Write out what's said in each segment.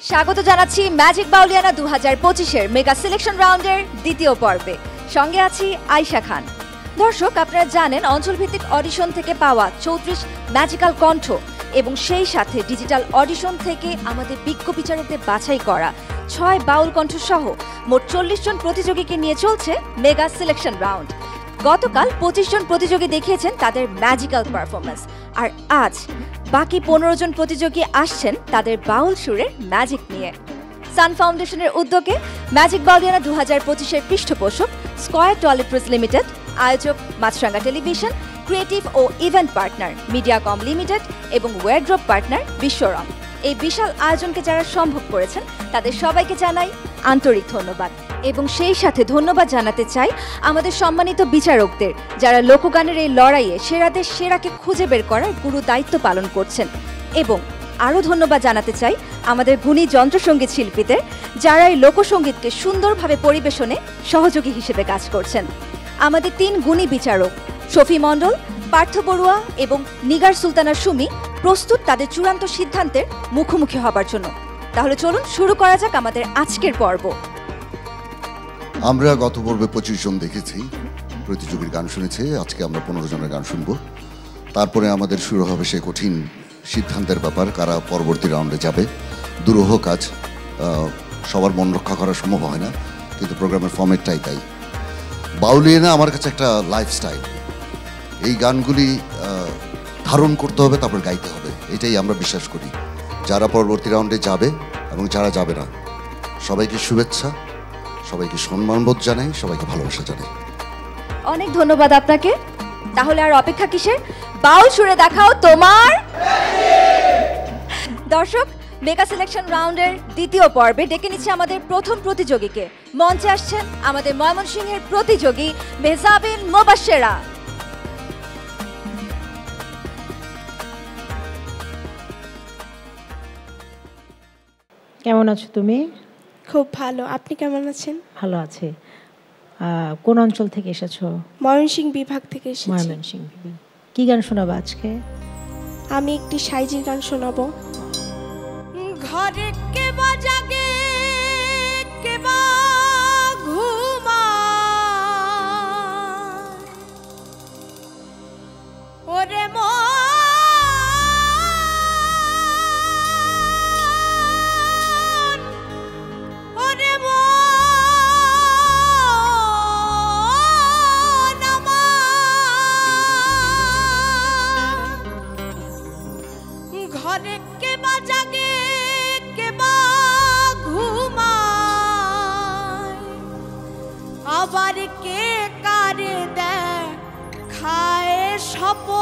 স্বাগত জানাচ্ছি magic Bauliana 2025-এর mega selection রাউন্ডের দ্বিতীয় পর্বে। সঙ্গে আছি আয়শা খান। দর্শক, আপনারা জানেন অঞ্চলভিত্তিক অডিশন থেকে পাওয়া 34 ম্যাজিক্যাল কণ্ঠ এবং সেই সাথে ডিজিটাল অডিশন থেকে আমাদের বিজ্ঞ বিচারকদের বাছাই করা 6 বাউল কণ্ঠ সহ মোট 40 জন প্রতিযোগীকে নিয়ে চলছে মেগা সিলেকশন রাউন্ড। গতকাল 25 জন প্রতিযোগী দেখিয়েছেন তাদের ম্যাজিক্যাল পারফরমেন্স, আর আজ বাকি 15 জন প্রতিযোগী আসছেন তাদের বাউল সুরের ম্যাজিক নিয়ে। সান ফাউন্ডেশনের উদ্যোগে ম্যাজিক বাউলিয়ানা 2025-এর পৃষ্ঠপোষক স্কয়ার টয়লেট্রিজ লিমিটেড, আয়োজক মাছরাঙ্গা টেলিভিশন, ক্রিয়েটিভ ও ইভেন্ট পার্টনার মিডিয়াকম লিমিটেড এবং ওয়ারড্রপ পার্টনার বিশ্বরম। এই বিশাল আয়োজনকে যারা সম্ভব করেছেন তাদের সবাইকে জানাই আন্তরিক ধন্যবাদ। এবং সেই সাথে ধন্যবাদ জানাতে চাই আমাদের সম্মানিত বিচারকদের, যারা লোকগানের এই লড়াইয়ে সেরাদের সেরাকে খুঁজে বের করার গুরু দায়িত্ব পালন করছেন। এবং আরও ধন্যবাদ জানাতে চাই আমাদের গুণী যন্ত্রসঙ্গীত শিল্পীদের, যারা এই লোকসঙ্গীতকে সুন্দরভাবে পরিবেশনে সহযোগী হিসেবে কাজ করছেন। আমাদের 3 গুণী বিচারক শফি মণ্ডল, পার্থ বড়ুয়া এবং নিগার সুলতানা সুমি প্রস্তুত তাদের চূড়ান্ত সিদ্ধান্তের মুখোমুখি হবার জন্য। তাহলে চলুন শুরু করা যাক আমাদের আজকের পর্ব। আমরা গত পর্বে 25 জন দেখেছি, প্রতিযোগীর গান শুনেছি। আজকে আমরা 15 জনের গান শুনব। তারপরে আমাদের শুরু হবে সেই কঠিন সিদ্ধান্তের ব্যাপার, কারা পরবর্তী রাউন্ডে যাবে। দুরূহ কাজ, সবার মন রক্ষা করা সম্ভব হয় না, কিন্তু প্রোগ্রামের ফর্মেটটাই তাই। বাউলিয়ানা আমার কাছে একটা লাইফস্টাইল। এই গানগুলি ধারণ করতে হবে, তারপর গাইতে হবে, এটাই আমরা বিশ্বাস করি। যারা পরবর্তী রাউন্ডে যাবে এবং যারা যাবে না, সবাইকে শুভেচ্ছা, সবাইকে সম্মানবোধ জানাই, সবাইকে ভালোবাসা জানাই। অনেক ধন্যবাদ আপনাকে। তাহলে আর অপেক্ষা কিসের, বাউল সুরে দেখাও তোমার। দর্শক, মেগা সিলেকশন রাউন্ডের দ্বিতীয় পর্বে ডেকে নিচ্ছে আমাদের প্রথম প্রতিযোগীকে। মঞ্চে আসছেন আমাদের ময়মনসিংহের প্রতিযোগী মেহজাবিন মোবাশ্শেরা। কেমন আছো তুমি? খুব ভালো, আপনি কেমন আছেন? ভালো আছে। কোন অঞ্চল থেকে এসেছো? ময়মনসিংহ বিভাগ থেকে এসেছি। ময়মনসিংহ বিভাগ। কি গান শোনাবো আজকে? আমি একটি সাইজির গান শোনাবো। ঘরে কে বাজাগে কে বা ঘুমা, ওরে ঘরে কে বাজাগে কে বা ঘুমায়, আবার কে কারে দেয় খায় স্বপন,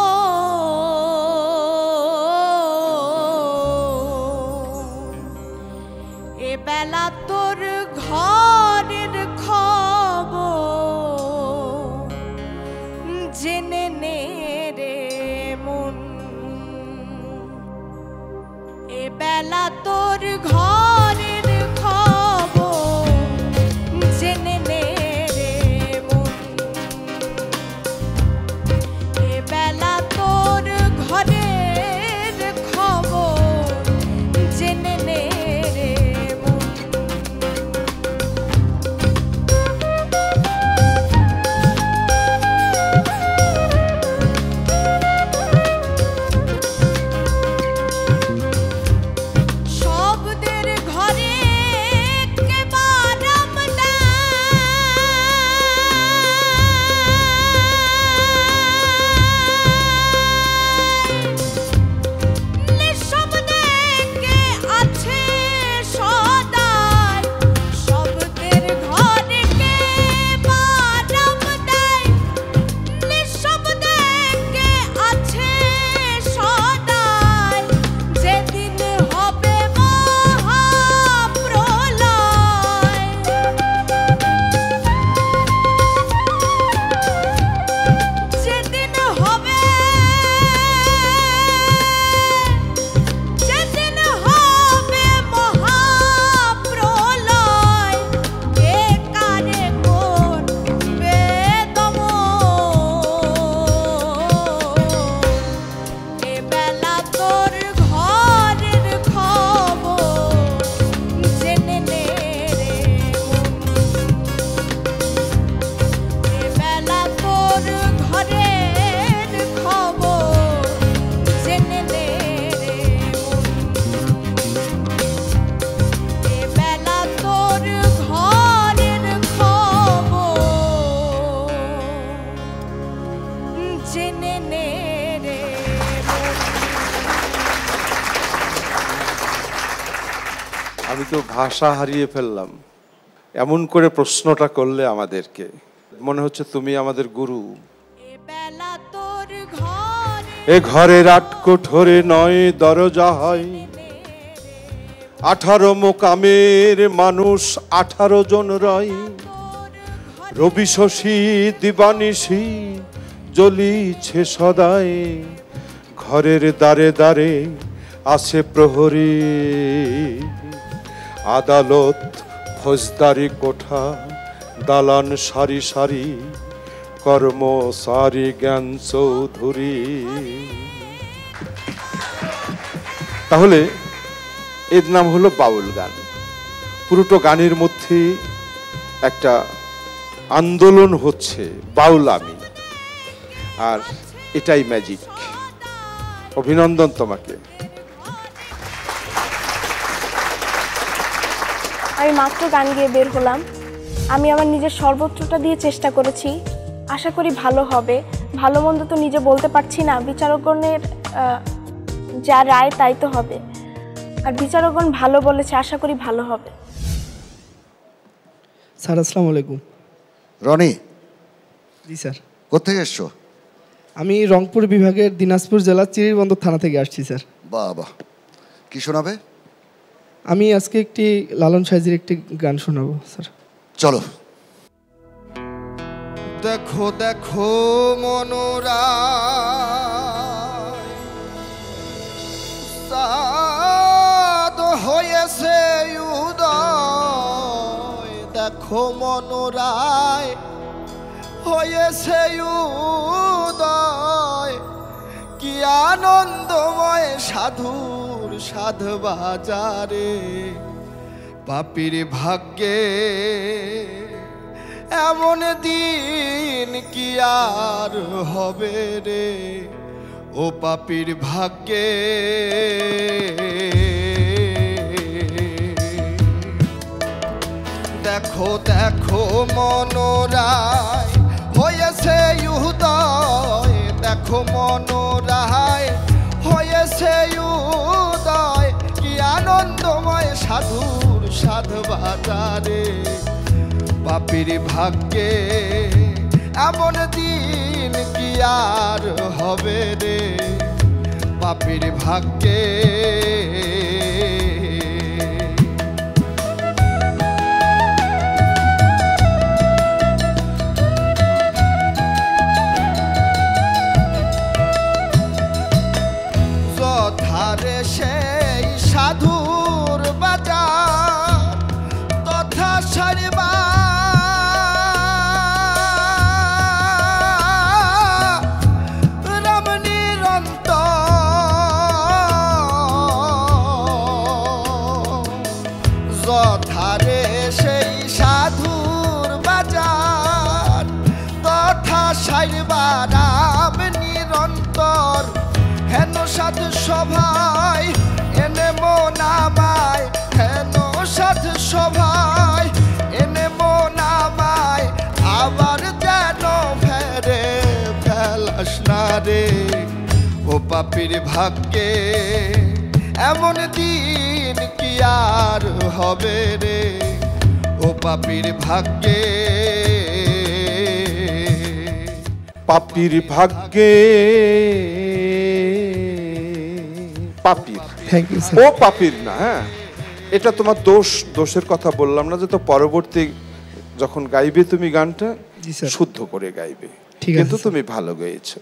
এ বেলা তোর ঘরের খবর জেনে নে রে মন, এ বেলা তোর ঘরের খবর জেনে নে রে মন, এ বেলা তোর ঘরের খবর জেনে নে রে মন। শব্দের আমি তো ভাষা হারিয়ে ফেললাম। এমন করে প্রশ্নটা করলে আমাদেরকে, মনে হচ্ছে তুমি আমাদের গুরু। এ ঘরের ৮ কোঠরে ৯ দরজা হয়, 18 মোকামের মানুষ 18 জন রয়। রবি শশী দিবানিশি জ্বলিছে সদায়, ঘরের দ্বারে দ্বারে আছে প্রহরী। আদালত ফৌজদারি কোঠা, দালান সারি সারি, কর্মচারী জ্ঞান চৌধুরী। তাহলে এর নাম হলো বাউল গান। পুরোটো গানের মধ্যে একটা আন্দোলন হচ্ছে, বাউল আমি, আর এটাই ম্যাজিক। অভিনন্দন তোমাকে। আমি মাত্র গান গেয়ে বের হলাম। আমি আমার নিজের সর্বোচ্চটা দিয়ে চেষ্টা করেছি, আশা করি ভালো হবে। ভালো মন্দ তো নিজে বলতে পারছি না, বিচারকগণের যা রায় তাই তো হবে। আর বিচারকগণ ভালো বলেছে, আশা করি ভালো হবে। স্যার আসসালামু আলাইকুম। রনি, জি স্যার। কোথেকে এসছো? আমি রংপুর বিভাগের দিনাজপুর জেলার চিরিরবন্দর থানা থেকে আসছি স্যার। বাহ বাহ, কি শোনাবে? আমি আজকে একটি লালন সাইজির একটি গান শোনাবো স্যার। চলো। দেখো দেখো মনোরা সাদ হয়েছে উদয়, দেখো মনোরায় হয়েছে উদয়, কি আনন্দময় সাধুর সাধ বাজারে। পাপীর ভাগ্যে এমন দিন কি আর হবে রে, ও পাপীর ভাগ্যে। দেখো দেখো মনোরায় হয়েছে উদয়, দেখো মনোরায় হয়েছে উদয়, কি আনন্দময় সাধুর সাধ বাজারে। পাপীর ভাগ্যে এমন দিন কি আর হবে রে, পাপীর ভাগ্যে। যথারে সেই সাধুর বাজার তথা সারিবা, রাম নিরন্তর। যথারে সেই সাধুর বাজার তথা সারিবা, রাম নিরন্তর। হেন সাধু সভায় এনে মনামায়, হেন সাধু সভায় এনে মনামায়, আবার যেন ফেরে ফেলাস না রে, ও পাপীর ভাগ্যে এমন দিন কি আর হবে রে, ও পাপীর ভাগ্যে। পাপীর ভাগ্যে, পাপীর। Thank you sir. ও পাপীর না, হ্যাঁ, এটা তোমার দোষের কথা বললাম না, যে তো পরবর্তী যখন গাইবে তুমি গানটা জি স্যার। শুদ্ধ করে গাইবে, ঠিক আছে কিন্তু স্যার। তুমি ভালো গেয়েছো।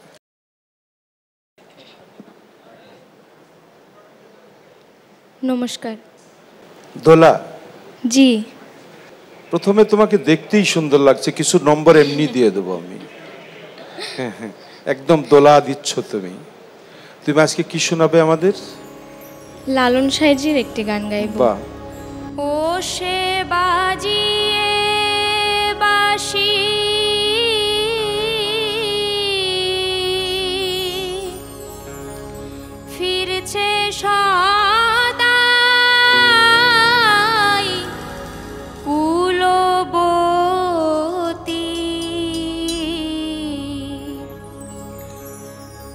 নমস্কার। দোলা, জি। প্রথমে তোমাকে দেখতেই সুন্দর লাগছে, কিছু নম্বর এমনি দিয়ে দেবো আমি। হ্যাঁ হ্যাঁ, একদম দোলা দিচ্ছ তুমি। তুমি আজকে কি শোনাবে আমাদের? লালন সাইজির একটি গান গাইব। বাহ। ও সে বাজিয়ে বাঁশি, ফিরছে সদাই কুলবতী,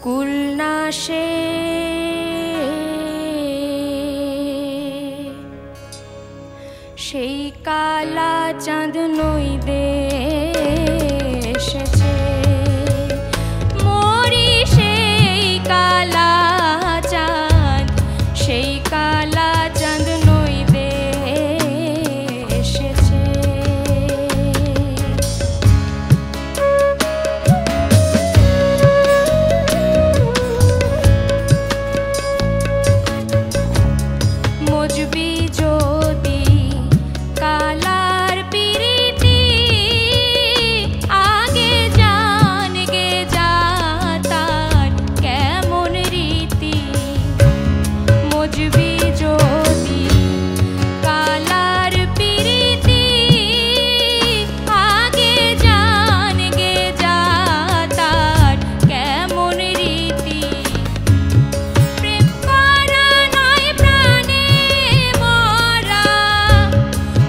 কুলনাশে সেই কালা চাঁদ নই দেশেছে মরি সেই কালা চাঁদ সেই কালা চাঁদ নই দেশেছে মজবি যদি কালার পিরিতি আগে জান গে যা তার কেমন রীতি মজবি যদি কালার পিরিতি আগে জান গে যা তার কেমন রীতি প্রেম করা নয় প্রাণে মরা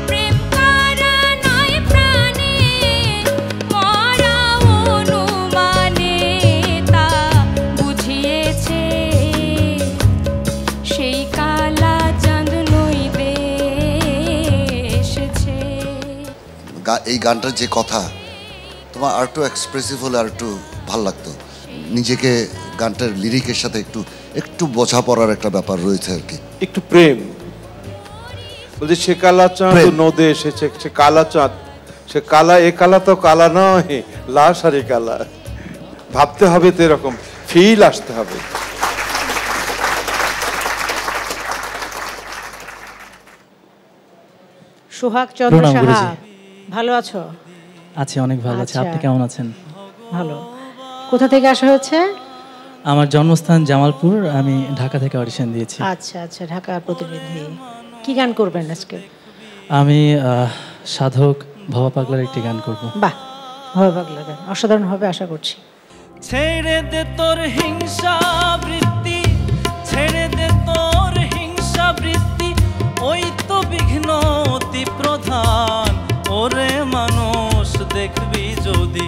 প্রেম করা নয় প্রাণে মরা অনুমানে তা বুঝিয়েছে সেই কালা চাঁদ নই দেশেছে এই গানটার যে কথা তোমার আর একটু এক্সপ্রেসিভ হলে আর একটু ভাল লাগতো নিজেকে গানটার লিরিকের সাথে একটু একটু বোঝাপড়ার একটা ব্যাপার রয়েছে আর কি একটু প্রেম বলছি সে কালা চাঁদ প্রেম। নদে এসেছে সে কালা চাঁদ সে কালা এ কালা তো কালা নয় লাশ আর এ কালা ভাবতে হবে তো এরকম ফিল আসতে হবে সোহাগ চন্দ্র প্রণাম সাহা গুরুজি। ভালো আছো? আছি, অনেক ভালো আছি। আচ্ছা। আপনি কেমন আছেন? ভালো। কোথা থেকে আসা হয়েছে? আমার জন্মস্থান জামালপুর, আমি ঢাকা থেকে অডিশন দিয়েছি। আচ্ছা আচ্ছা, ঢাকার প্রতিনিধি। কি গান করবেন আজকে? আমি সাধক ভবা পাগলার একটি গান করব। বাহ, হবে পাগলা গান, অসাধারণ হবে আশা করছি। ছেড়ে দে তোর হিংসা বৃত্তি, ছেড়ে দে তোর হিংসা বৃত্তি, ওই তো বিঘ্ন অতি প্রধান। ওরে মানুষ দেখবি যদি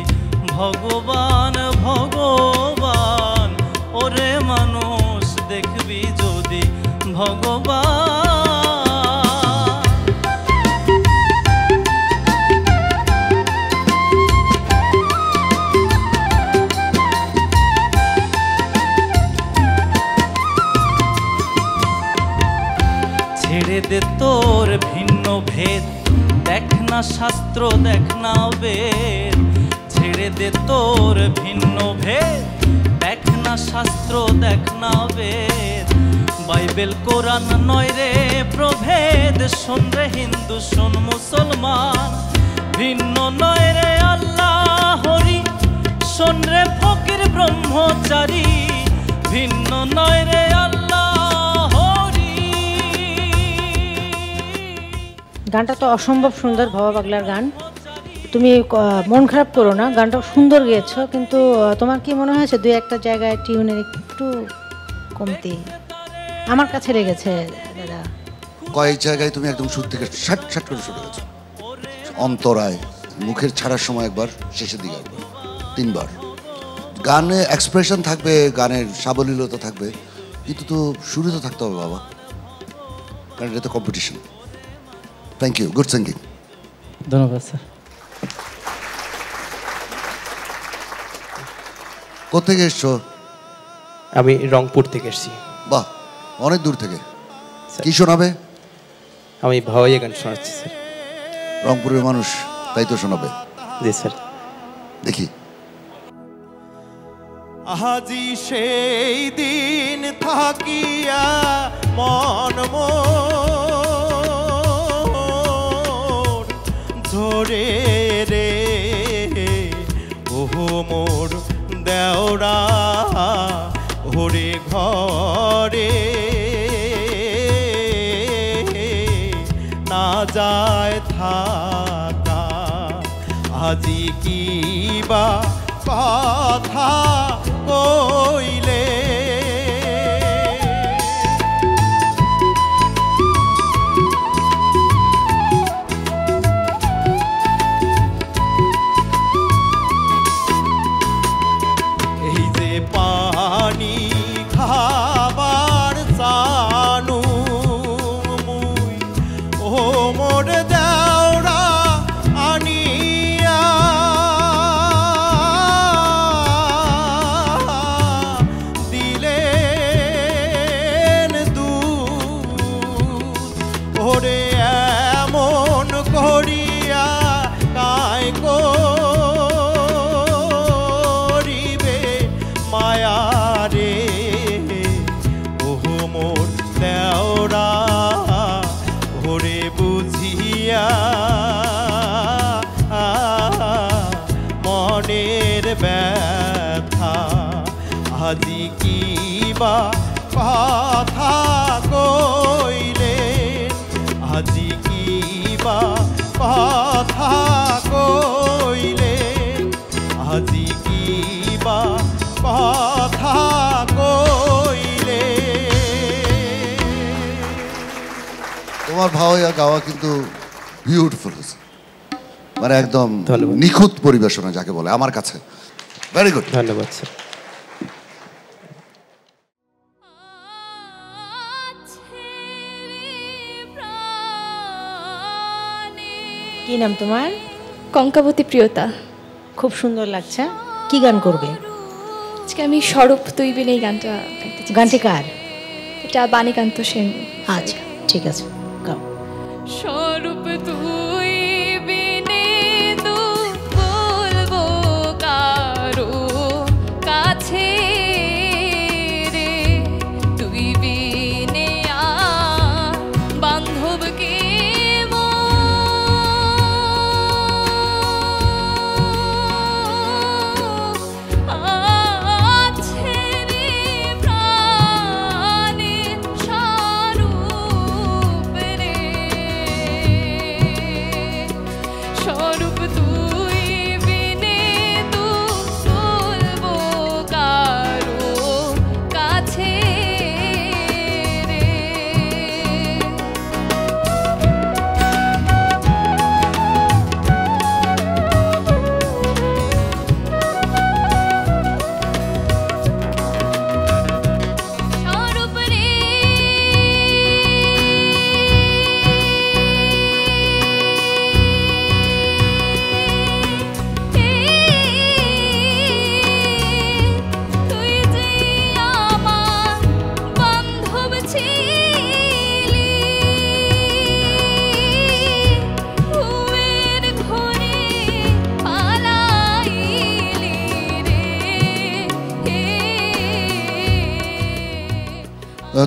ভগবান ভগবান, ওরে মানুষ দেখবি যদি ভগবান। ছেড়ে দে তোর ভিন্ন ভেদ, দেখ না শাস্ত্র দেখ না বেদ। ছেড়ে দে তোর ভিন্ন ভেদ, দেখ না শাস্ত্র দেখ না বেদ। বাইবেল কোরআন নয় রে প্রভেদ, শোন রে হিন্দু শোন মুসলমান। ভিন্ন নয় রে আল্লাহ হরি, শোন রে ফকির ব্রহ্মচারী। ভিন্ন নয় রে আল্লাহ হরি। গানটা তো অসম্ভব সুন্দর, ভবা পাগলার গান। তুমি মন খারাপ করো না, গানটা সুন্দর গেয়েছো, কিন্তু তোমার কি মনে হয়েছে দুই একটা জায়গায় টিউনের একটু কমতি আমার কাছে লেগেছে দাদা? কয়েক জায়গায় তুমি একদম সুর থেকে শাট শাট করে শুরু গেছো। অন্তরায় মুখের ছাড়ার সময় একবার, শেষের দিকে একবার, তিনবার। গানে এক্সপ্রেশন থাকবে, গানের সাবলীলতা থাকবে, কিন্তু তো শুরু তো থাকতে হবে বাবা, কারণ এটা তো competition. Thank you, good singing. ধন্যবাদ স্যার। কোথেকে এসছো? আমি রংপুর থেকে এসেছি। বাহ, অনেক দূর থেকে। কি শোনাবে? আমি ভাওয়াইয়া গান শোনাচ্ছি স্যার। রংপুরের মানুষ, তাই তো শোনাবে। জি স্যার। দেখি। আজি সেই দিন থাকিয়া মন মোর ঝরে রে, ওহো মোর দেওরা ওরে ঘরে না যায় থাকা। আজি কি বা কথা কইলে এই যে পানি খাবার জানু মুই, ও মোর ওরে দেওরা আনিয়া দিলেন দুধ ওরে এমন করিয়া কায় করিবে মায়া রে ওহো মোর দেওরা ওরে বুঝিয়া মনের ব্যথা আজি কিবা কথা কইলে আজি কিবা কথা কইলে আজি কিবা কথা কইলে তোমার ভাওয়া গাওয়া কিন্তু বিউটিফুল হয়েছে, মানে একদম নিখুঁত পরিবেশনা যাকে বলে আমার কাছে। ভেরি গুড, ধন্যবাদ স্যার। কি নাম তোমার? কঙ্কাবতী প্রিয়তা। খুব সুন্দর লাগছে। কি গান করবে আজকে? আমি স্বরূপ তুই বিনে এই গানটা গাইতে চাই। গানটি কার? এটা বাণীকান্ত সেন। আচ্ছা ঠিক আছে, গাও। স্বরূপ তুই বিনে দুঃখ বলবো কারো কাছে রে, তুই বিনে বান্ধবকে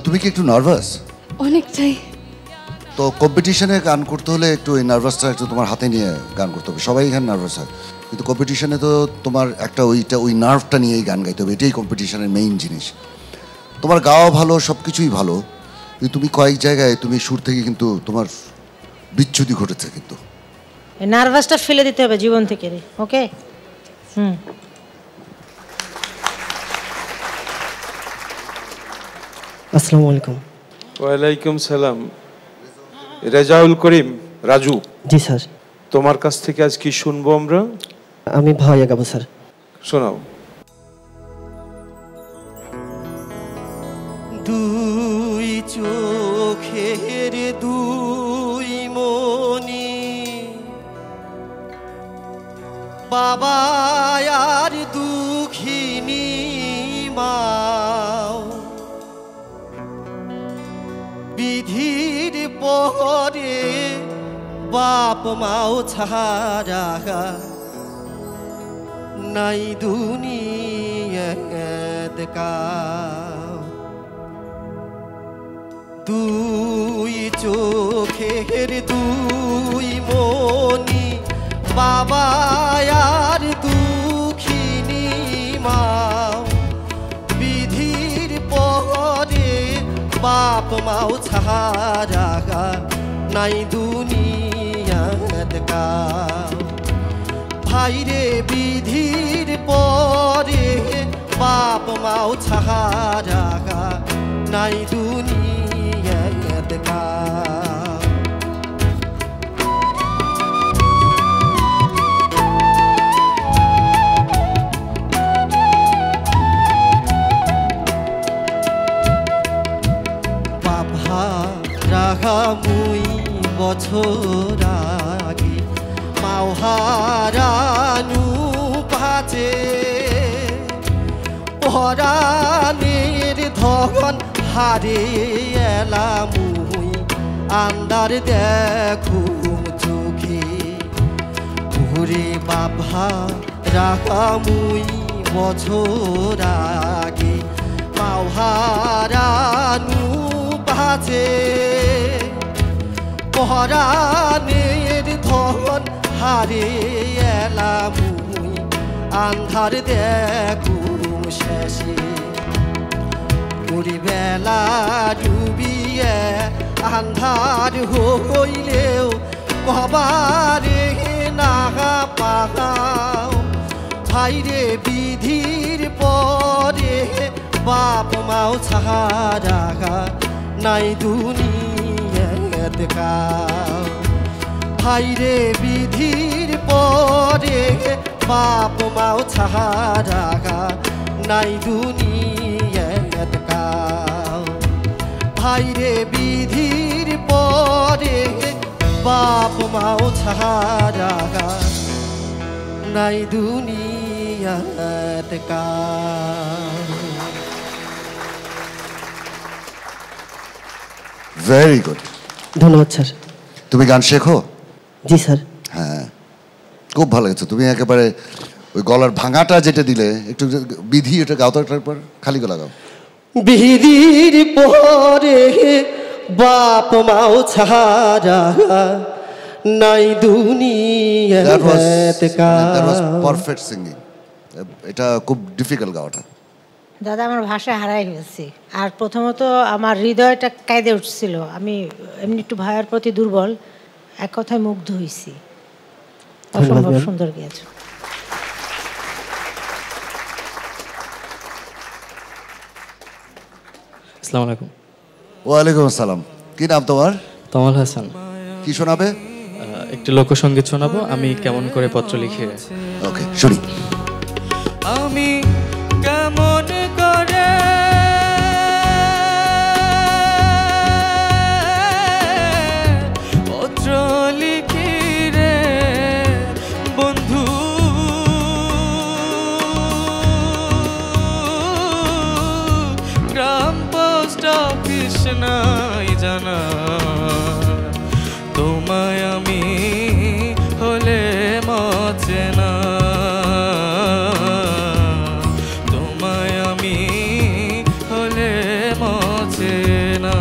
তুমি কি একটু নার্ভাস? অনেকটাই। তো কম্পিটিশনে গান করতে হলে একটু এই নার্ভাসটা একটু তোমার হাতে নিয়ে গান করতে হবে। সবাই এখানে নার্ভাস হয়, কিন্তু কম্পিটিশনে তো তোমার একটা ওই নার্ভটা নিয়েই গান গাইতে হবে। এটাই কম্পিটিশনের মেইন জিনিস। তোমার গাওয়া ভালো, সব কিছুই ভালো, কিন্তু তুমি কয়েক জায়গায় তুমি সুর থেকে কিন্তু তোমার বিচ্যুতি ঘটেছে। কিন্তু নার্ভাসটা ফেলে দিতে হবে জীবন থেকে। ওকে, আসসালামু আলাইকুম। ওয়ালাইকুম সালাম। রেজাউল করিম, রাজু। জি স্যার। তোমার কাছ থেকে আজ কি শুনবো আমরা? আমি ভাওয়া গাবো স্যার। শোনাও। দুই চোখের দুই মনি, বাবা আর দুঃখিনী মাও, বিধির পরে বাপ মাও ছাড়া নাই দুনিয়াত কাউ। দুই চোখের দুই মনি, বাবা আর দুঃখিনী মাও, বিধির পরে বাপ মাও ছাড়া নাই দুনিয়াত কাউ। ভাইরে বিধির পরে বাপ মাও ছাড়া নাই দুনিয়াত কাউ। বাবা রাগা মুই বছর আগে মাওহারানু পাচে পরাণের ধন হারে এলামুই আন্দার দেখু চোখে ওরে বাবা রাখামুই বছর আগে মাওহারানু পাচে পরাণের ধন হারে এলামুই আন্ধার দেখু শেষে ওরে বেলা ডুবিয়ে আন্ধার হইলেও কবারে না পাহাও ভাইরে বিধির পরে বাপ মাও ছাড়া নাই দুনিয়াতে কাও ভাইরে বিধির পরে বাপ মাও ছাড়া নাই দুনিয়াতে কাও ভাইরে বিধির পরে বাপ মাও ছাড়া নাই দুনিয়াতে কাও। Very good. ধন্যবাদ স্যার। তুমি গান শেখো? জি স্যার। হ্যাঁ, খুব ভালো গেছে। তুমি একেবারে ওই গলার ভাঙাটা যেটা দিলে, একটু বিধি এটা গাও তো, একটার পর খালি গলা গাও। বিধির পরে বাপ মাও ছাড়া নাই দুনিয়াতে কাও। Perfect singing. এটা খুব ডিফিকাল্ট গাওয়াটা। দাদা আমার ভাষা হারাই ফেলছি। আর প্রথমত আমার হৃদয়টা কাঁদে উঠছিল। আমি এমনি একটু ভাইয়ের প্রতি দুর্বল, এক কথায় মুগ্ধ হয়েছি। অসম্ভব সুন্দর গেয়েছো। আসসালামু আলাইকুম। ওয়ালাইকুম আসসালাম। কি নাম তোমার? তমাল হাসান। কি শোনাবে? একটি লোকসঙ্গীত শোনাবো, আমি কেমন করে পত্র লিখে। ওকে, শুনি। আমি কেমন করে পত্র লিখি রে বন্ধু, গ্রাম পোস্ট অফিস নাই জানা, তোমায় আমি হলে মচে না, তোমায় আমি হলে মচে না।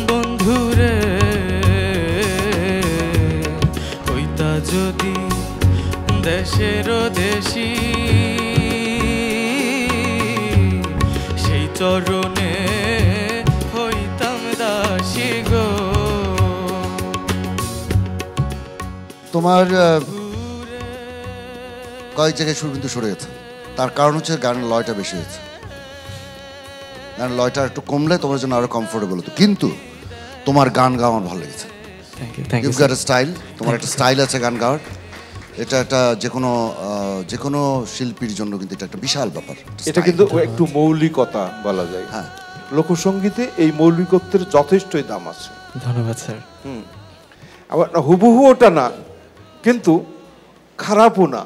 বন্ধুরে হইতা যদি দেশের দেশি, সেই চরণে হইতাম দাসী গো। তোমার কয়েক জায়গায় সুর কিন্তু সরে গেছে। তার কারণ হচ্ছে গানের লয়টা বেশি হয়েছে। গানের লয়টা একটু কমলে তোমার জন্য আরো কমফোর্টেবল হতো। কিন্তু তোমার গান গাওয়া আমার ভালো লেগেছে। ইউ've got a স্টাইল। তোমার একটা স্টাইল আছে গান গাওয়ার। এটা একটা যে কোনো শিল্পীর জন্য কিন্তু এটা একটা বিশাল ব্যাপার। এটা কিন্তু একটু মৌলিকতা বলা যায়। হ্যাঁ, লোকসঙ্গীতে এই মৌলিকত্বের যথেষ্টই দাম আছে। ধন্যবাদ স্যার। আবার হুবহু ওটা না, কিন্তু খারাপও না।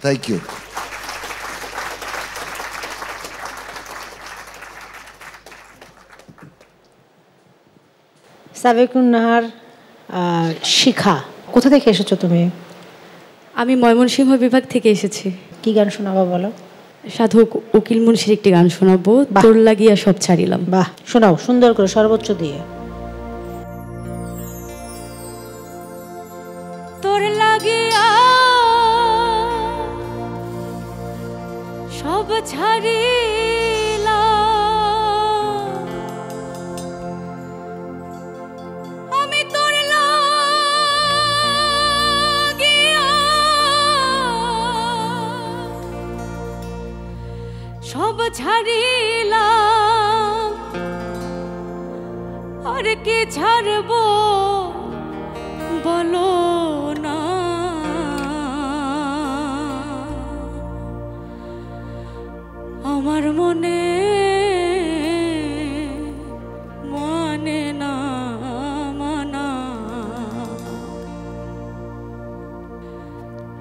Thank you. সাবেকুন নাহার শিখা, কোথা থেকে এসেছো তুমি? আমি ময়মনসিংহ বিভাগ থেকে এসেছি। কি গান শোনাবো বলো? সাধক উকিল মুন্সির একটি গান শোনাবো, তোর লাগিয়া সব ছাড়িলাম। বাহ, শোনাও সুন্দর করে, সর্বোচ্চ দিয়ে। তোর লাগিয়া সব ছাড়িলাম, আমি তোর লাগিয়া সব ছাড়িলাম আর কি ছাড়বো বলো না আমার মনে মানে না মানা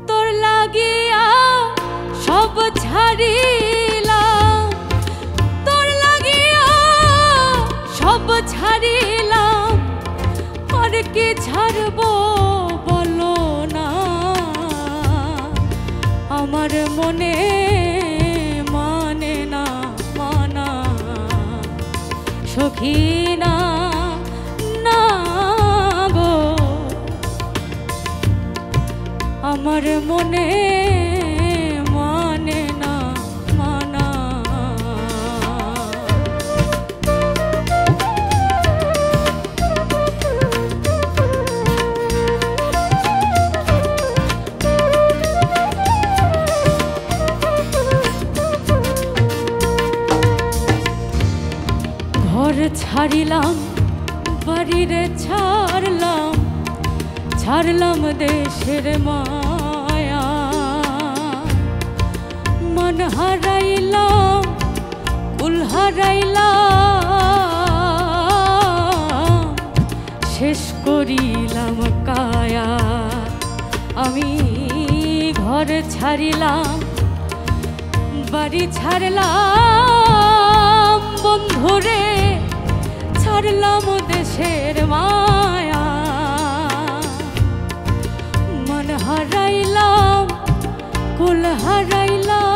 তোর লাগিয়া সব ছাড়িলাম তোর লাগিয়া সব ছাড়িলাম আর কি ছাড়বো বলো না আমার মনে মানে না মানা সখী না না গো আমার মনে মানে না মানা ঘর ছাড়িলাম বাড়িরে ছাড়লাম ছাড়লাম দেশের মায়া মন হারাইলাম কুল হারাইলাম শেষ করিলাম কায়া আমি ঘর ছাড়িলাম বাড়ি ছাড়লাম বন্ধুরে ছাড়লাম দেশের মায়া মন হারাইলাম কুল হারাইলাম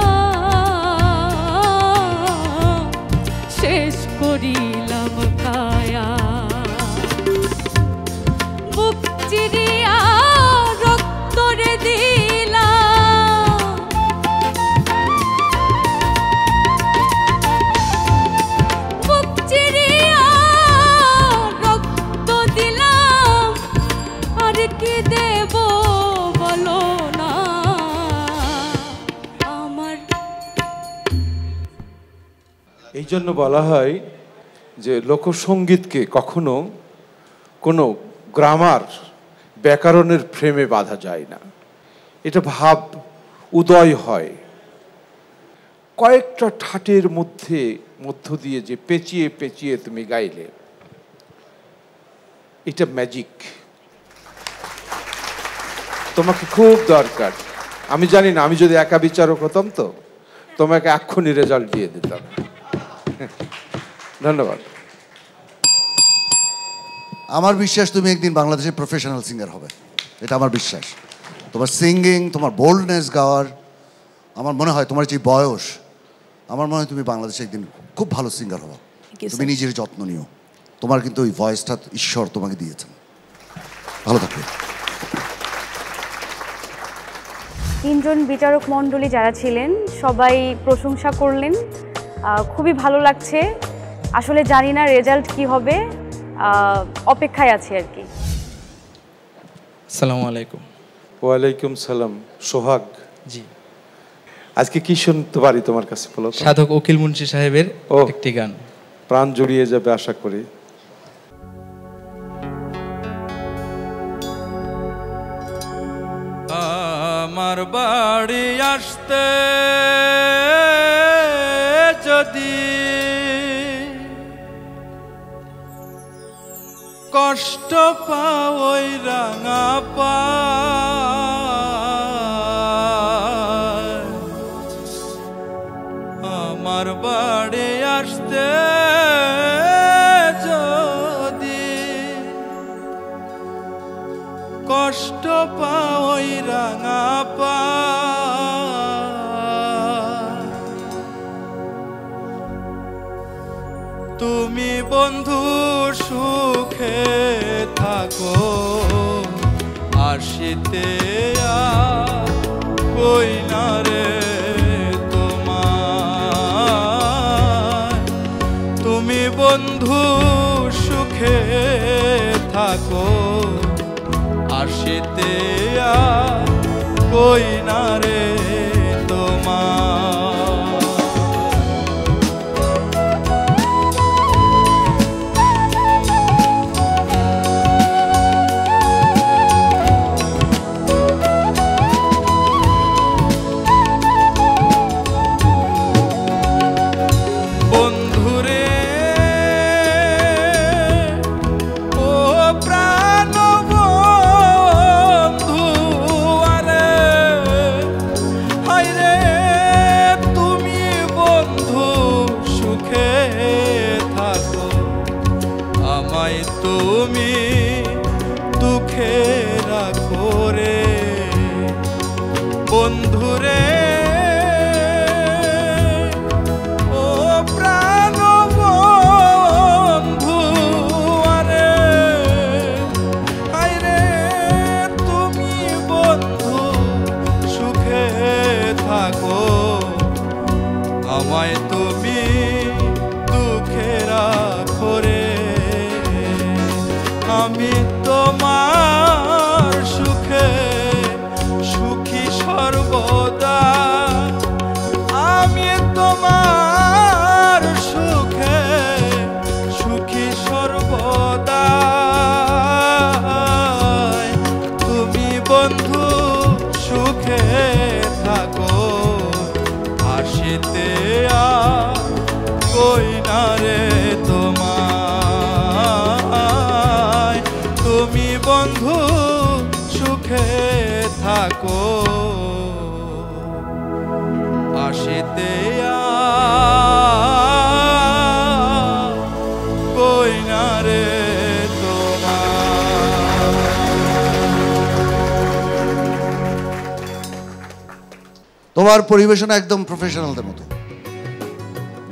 শেষ করিলাম কায়া বুক চিরিয়া রক্তরে দিলাম বুক চিরিয়া রক্ত দিলাম আর কি দেব বলো না আমার এই জন্য বলা হয় যে লোকসঙ্গীতকে কখনো কোনো গ্রামার ব্যাকরণের ফ্রেমে বাঁধা যায় না, এটা ভাব উদয় হয় কয়েকটা ঠাটের মধ্য দিয়ে যে পেঁচিয়ে পেঁচিয়ে তুমি গাইলে, এটা ম্যাজিক। তোমাকে খুব দরকার। আমি জানি না, আমি যদি একা বিচারক হতাম তো তোমাকে এক্ষুনি রেজাল্ট দিয়ে দিতাম। ধন্যবাদ। আমার বিশ্বাস তুমি একদিন বাংলাদেশের প্রফেশনাল সিঙ্গার হবে, এটা আমার বিশ্বাস। তোমার সিঙ্গিং, তোমার বোল্ডনেস গাওয়ার, আমার মনে হয় তোমার যে বয়স, আমার মনে হয় তুমি বাংলাদেশে একদিন খুব ভালো সিঙ্গার হবে। তুমি নিজের যত্ন নিও, তোমার কিন্তু ওই ভয়েসটা ঈশ্বর তোমাকে দিয়েছেন। ভালো থাকবে। তিনজন বিচারক মণ্ডলী যারা ছিলেন সবাই প্রশংসা করলেন, খুবই ভালো লাগছে। আসলে জানি না রেজাল্ট কি হবে, অপেক্ষায় আছি আর কি। আসসালামু আলাইকুম। ওয়ালাইকুম সালাম। সোহাগ জি, আজকে কি শুনতে পারি তোমার কাছে বলো? সাধক উকিল মুন্সি সাহেবের একটি গান। প্রাণ জুড়িয়ে যাবে আশা করি। আমার বাড়ি আসতে যদি কষ্ট পাওই রাঙা পায়, আমার বাড়ি আসতে যদি কষ্ট পাওই রাঙা পায়, তুমি বন্ধু সুখে থাকো আসিতে কই না রে তোমার, তুমি বন্ধু সুখে থাকো আসিতে কই না রে তোমার। রে ও প্রাণ বন্ধু আরে আইরে তুমি বন্ধু সুখে থাকো আমায় তুমি দুঃখে রাখো রে আমি তোমার সুখে সুখী সর্বদা আমি তোমার সুখে সুখী সর্বদা তুমি বন্ধু সুখে থাকো হাসিতে কই না রে তোমায় তুমি বন্ধু সুখে থাকো হাসিতে কই না রে তোমার পরিবেশনা একদম প্রফেশনালদের মতো,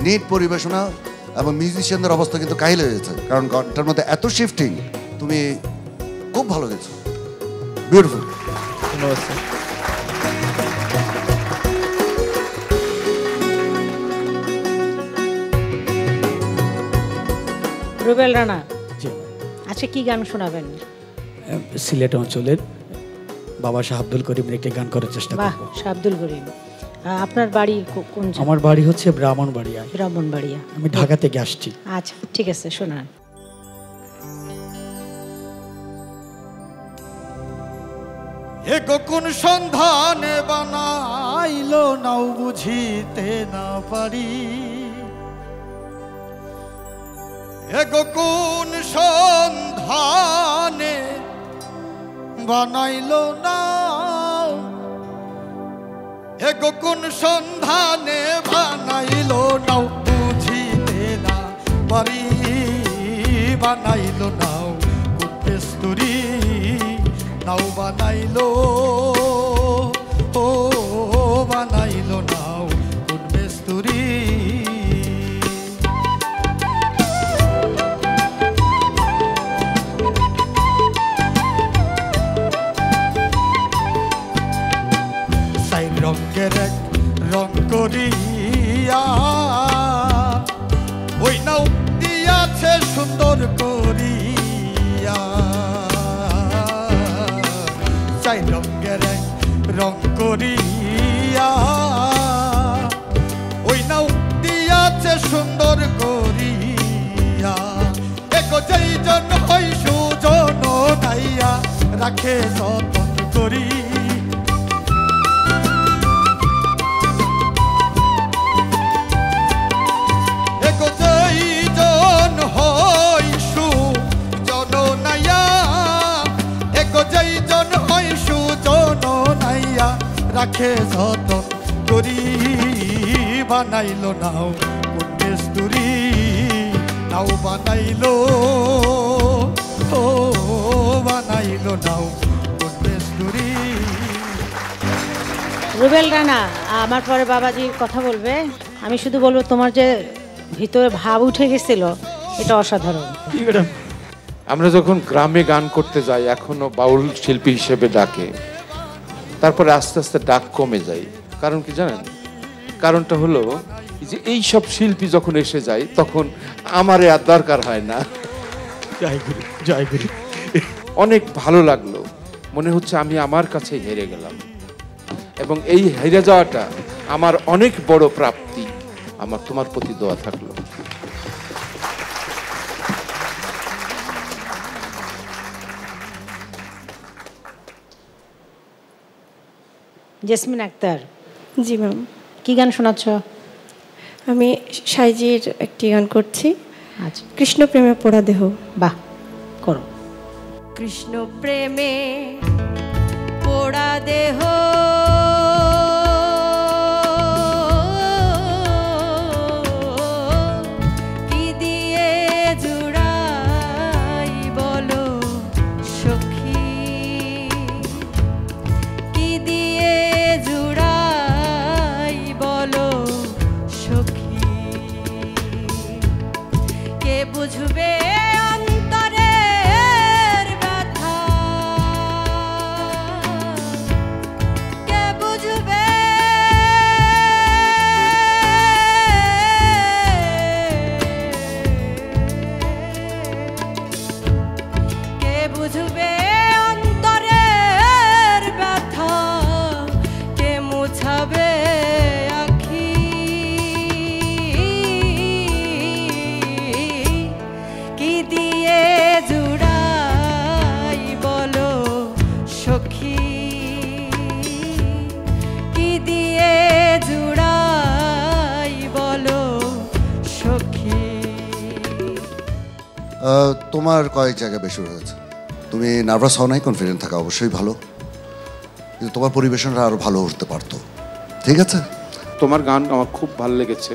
নিট পরিবেশনা এবং মিউজিশিয়ানদের অবস্থা কিন্তু কাহিল হয়ে গেছে, কারণ গানটার মধ্যে এত শিফটিং, তুমি খুব ভালো গেছো, বিউটিফুল। ধন্যবাদ স্যার। রুবেল রানা, আচ্ছা কি গান শোনাবেন? সিলেট অঞ্চলের বাবা শাহ আব্দুল করিমের একটি গান করার চেষ্টা বাহ, করব। শাহ আব্দুল করিম। আপনার বাড়ি কোন জায়গায়? আমার বাড়ি হচ্ছে ব্রাহ্মণবাড়িয়া। ব্রাহ্মণবাড়িয়া। আমি ঢাকা থেকে আসছি। আচ্ছা ঠিক আছে, শোনান। এ কোন সন্ধানে বানাইলো নাও বুঝিতে না পারি এ কোন সন্ধানে বানাইলো নাও এ কোন সন্ধানে বানাইলো নাও বুঝিতে না পারি বানাইলো নাও কোন পেস্তুরি নাও বানাইলো ও বানাইলো নাও কোন মেস্তুরি সাই রঙের এক রং করিয়া ওই নাও দিয়াছে সুন্দর করিয়া চাই রঙের রং করিয়া ওই নাও দিয়াছে সুন্দর করিয়া একো যেই জন হই সুজন নাইয়া রাখে যতন করি একো যেই জন হই সুজন নাইয়া একো যেই জন হই সুজন নাইয়া রাখে যতন করি বানাইলো নাও কোন মেস্তুরি নাও বানাইলো ও বানাইলো নাও কোন মেস্তুরি। রুবেল রানা, আমার পরে বাবাজি কথা বলবে, আমি শুধু বলবো তোমার যে ভিতরে ভাব উঠে গেছিল এটা অসাধারণ। আমরা যখন গ্রামে গান করতে যাই এখনো বাউল শিল্পী হিসেবে ডাকে, তারপরে আস্তে আস্তে ডাক কমে যায়। কারণ কি জানেন? কারণটা হলো যে এই সব শিল্পী যখন এসে যায় তখন আমারে আর দরকার হয় না। অনেক ভালো লাগলো, মনে হচ্ছে আমি আমার কাছে হেরে গেলাম, এবং এই হেরে যাওয়াটা আমার অনেক বড় প্রাপ্তি। আমার তোমার প্রতি দোয়া থাকলো। জেসমিন আক্তার। জি ম্যাম। কি গান শোনাচ্ছ? আমি সাইজির একটি গান করছি। আচ্ছা। কৃষ্ণ প্রেমে পোড়া দেহ। বাহ, করো। কৃষ্ণ প্রেমে পোড়া দেহ কি দিয়ে জুড়াই বলো সখী, কি দিয়ে জুড়াই দিয়ে জুড়াই বলো সখী। তোমার কয়েক জায়গায় বেসুর হয়েছে, তুমি নার্ভাস হও নাই, কনফিডেন্ট থাকা অবশ্যই ভালো, কিন্তু তোমার পরিবেশনটা আরও ভালো হতে পারতো। ঠিক আছে, তোমার গান আমার খুব ভালো লেগেছে।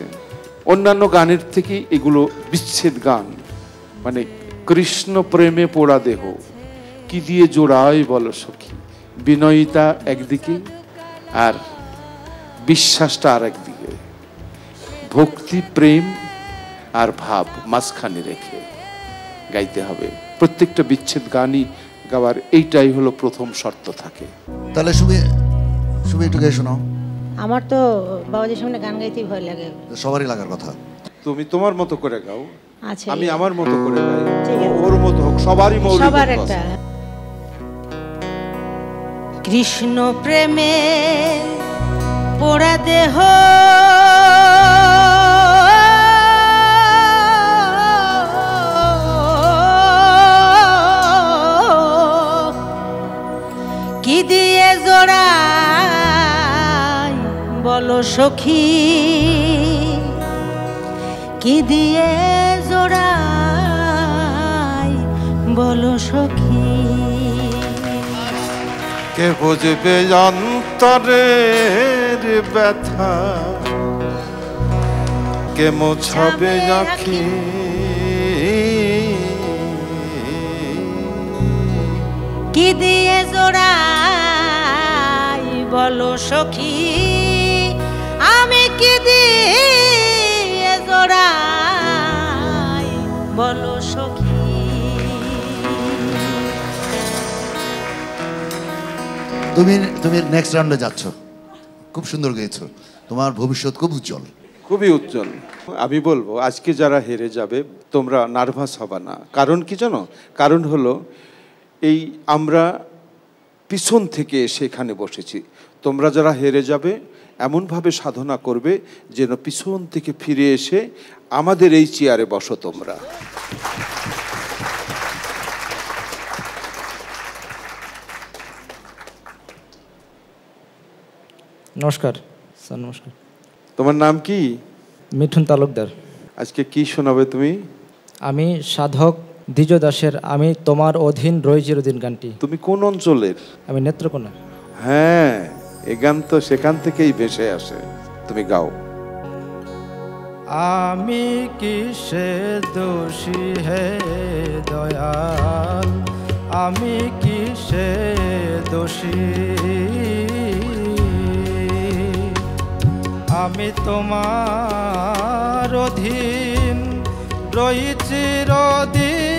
অন্যান্য গানের থেকে এগুলো বিচ্ছেদ গান, মানে কৃষ্ণ প্রেমে পোড়া দেহ, কি দিয়ে জোড়াই বলো সখী, বিনয়িতা একদিকে আর বিশ্বাসটা আর একদিকে, ভক্তি প্রেম আর ভাব মাঝখানে রেখে গাইতে হবে। প্রত্যেকটা বিচ্ছেদ গানই গাওয়ার এইটাই হলো প্রথম শর্ত থাকে। তাহলে সুমি একটু গাই শোনাও। আমার তো বাবাজির সামনে গান গাইতেই ভয় লাগে। সবারই লাগার কথা। তুমি তোমার মতো করে গাও, আচ্ছা আমি আমার মতো করে গাই, ঠিক আছে। ওর মতো হোক, সবারই মৌলিক সবার একটা একটা। কৃষ্ণ প্রেমে পোড়া দেহ কি দিয়ে জোড়াই বলো সখী, কি দিয়ে জোড়াই বলো সখী। কে বুঝবে অন্তরের ব্যথা, কে মোছাবে আঁখি, কি দিয়ে জোড়াই বলো সখী, আমি কি দিয়ে জোড়াই বলো সখী। তুমি নেক্সট রাউন্ডে যাচ্ছ, খুব সুন্দর গেয়েছো, তোমার ভবিষ্যৎ খুব উজ্জ্বল, খুবই উজ্জ্বল। আমি বলবো আজকে যারা হেরে যাবে তোমরা নার্ভাস হবে না। কারণ কি জানো, কারণ হলো এই আমরা পিছন থেকে সেখানে বসেছি। তোমরা যারা হেরে যাবে এমনভাবে সাধনা করবে যেন পিছন থেকে ফিরে এসে আমাদের এই চেয়ারে বসো তোমরা। নমস্কার স্যার। নমস্কার। তোমার নাম কি? মিঠুন তালুকদার। আজকে কি শোনাবে তুমি? আমি সাধক দ্বিজ দাসের আমি তোমার অধীন রই চিরদিন গানটি। তুমি কোন অঞ্চলের? আমি নেত্রকোনা। হ্যাঁ, এ গান তো সেখান থেকেই ভেসে আসে, তুমি গাও। আমি কিসে দোষী হে দয়াল, আমি কিসে দোষী, আমি তোমার অধীন রই চিরদিন,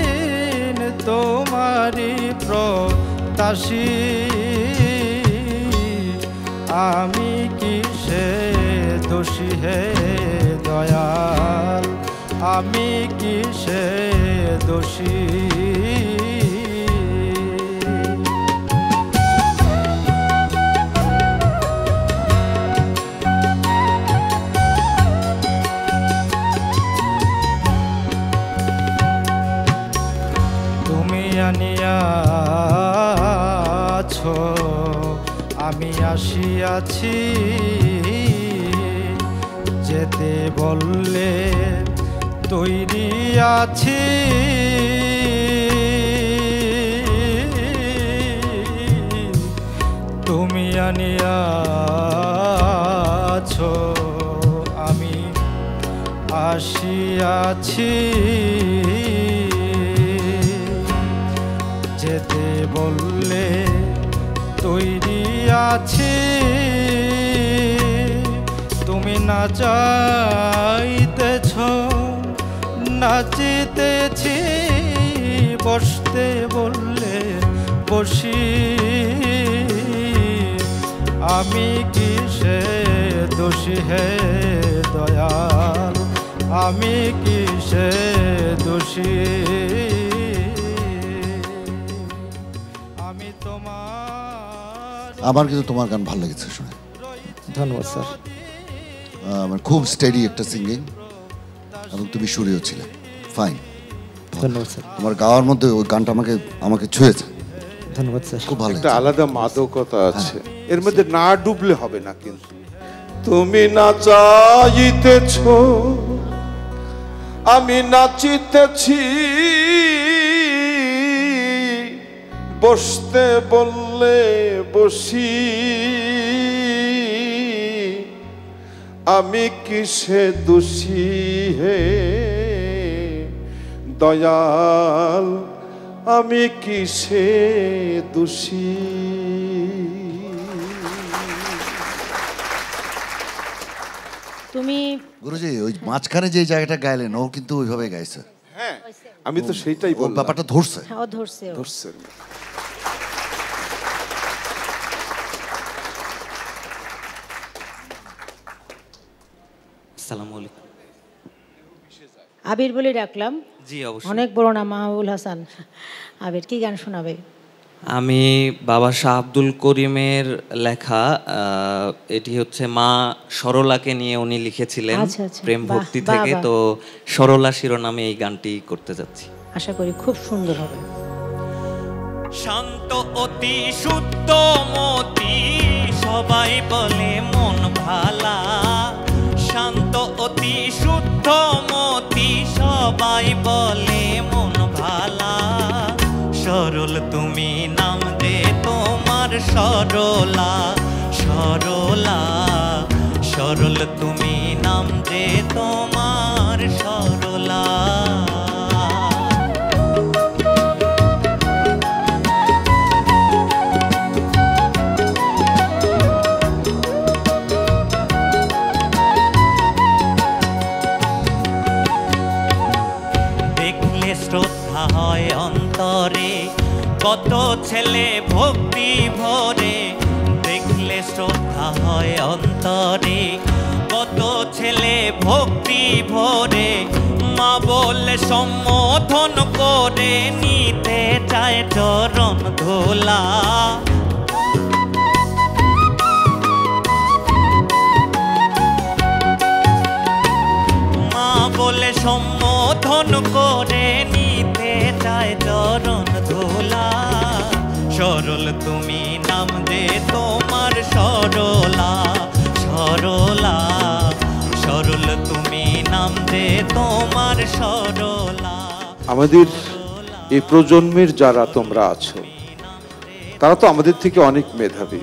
তোমারি প্রত্যাশী, আমি কিসে দোষী হে দয়াল, আমি কিসে দোষী। তুমি আনিয়াছো আমি আসিয়াছি, যেতে বললে তৈরি আছি, তুমি আনিয়াছো আমি আসিয়াছি, যেতে বললে তৈরি আছি, তুমি না চাইতেছ নাচিতেছি, বসতে বললে বসি, আমি কিসে দোষী হে দয়াল, আমি কিসে দোষী, আমি তোমার। আমার কিন্তু তোমার গান ভালো লেগেছে শুনে। ধন্যবাদ স্যার। মানে খুব স্টেডি একটা সিঙ্গিং এবং তুমি সুরেও ছিলে, ফাইন। ধন্যবাদ স্যার। তোমার গাওয়ার মধ্যে ওই গানটা আমাকে ছুঁয়েছে। ধন্যবাদ স্যার। খুব ভালো একটা আলাদা মাদকতা আছে এর মধ্যে, না ডুবলে হবে না। কিন্তু তুমি না চাইতেছ আমি নাচিতেছি, বসতে বললে বসি, আমি কিসে দোষী হে দয়াল, আমি কিসে দোষী। তুমি গুরুজি ওই মাঝখানে যে জায়গাটা গাইলেন ও কিন্তু ওইভাবে গাইছে। হ্যাঁ আমি তো সেইটাই বললাম, ব্যাপারটা ধরছে। ও ধরছে ধরছে। আসসালামু আলাইকুম। আবির বলে ডাকলাম। জি অবশ্যই। অনেক বড় নাম মাহবুল হাসান। আবির কি গান শোনাবে? আমি বাবা শাহ আব্দুল করিমের লেখা, এটি হচ্ছে মা সরলাকে নিয়ে উনি লিখেছিলেন প্রেম ভক্তি থেকে, তো সরলা শিরোনামে এই গানটি করতে যাচ্ছি। আশা করি খুব সুন্দর হবে। শান্ত অতি শুদ্ধ মতি সবাই বলে মন ভালা, শান্ত অতি শুদ্ধ মতি সবাই বলে মন ভালা, সরল তুমি নাম দে তোমার সরলা, সরলা সরল তুমি নাম দে তোমার সরলা। দেখলে শ্রদ্ধা হয় অন্তরে, কত ছেলে ভক্তি ভরে, দেখলে শ্রদ্ধা হয় অন্তরে, কত ছেলে ভক্তি ভরে, মা বলে সম্বোধন করে নিতে চায় চরণ ধোলা, মা বলে সম্বোধন করে নিতে চায় চরণ ধোলা, সরল তুমি নাম দে তোমার সরলা, সরলা সরল তুমি নাম দে তোমার সরলা। আমাদের এই প্রজন্মের যারা তোমরা আছো তারা তো আমাদের থেকে অনেক মেধাবী।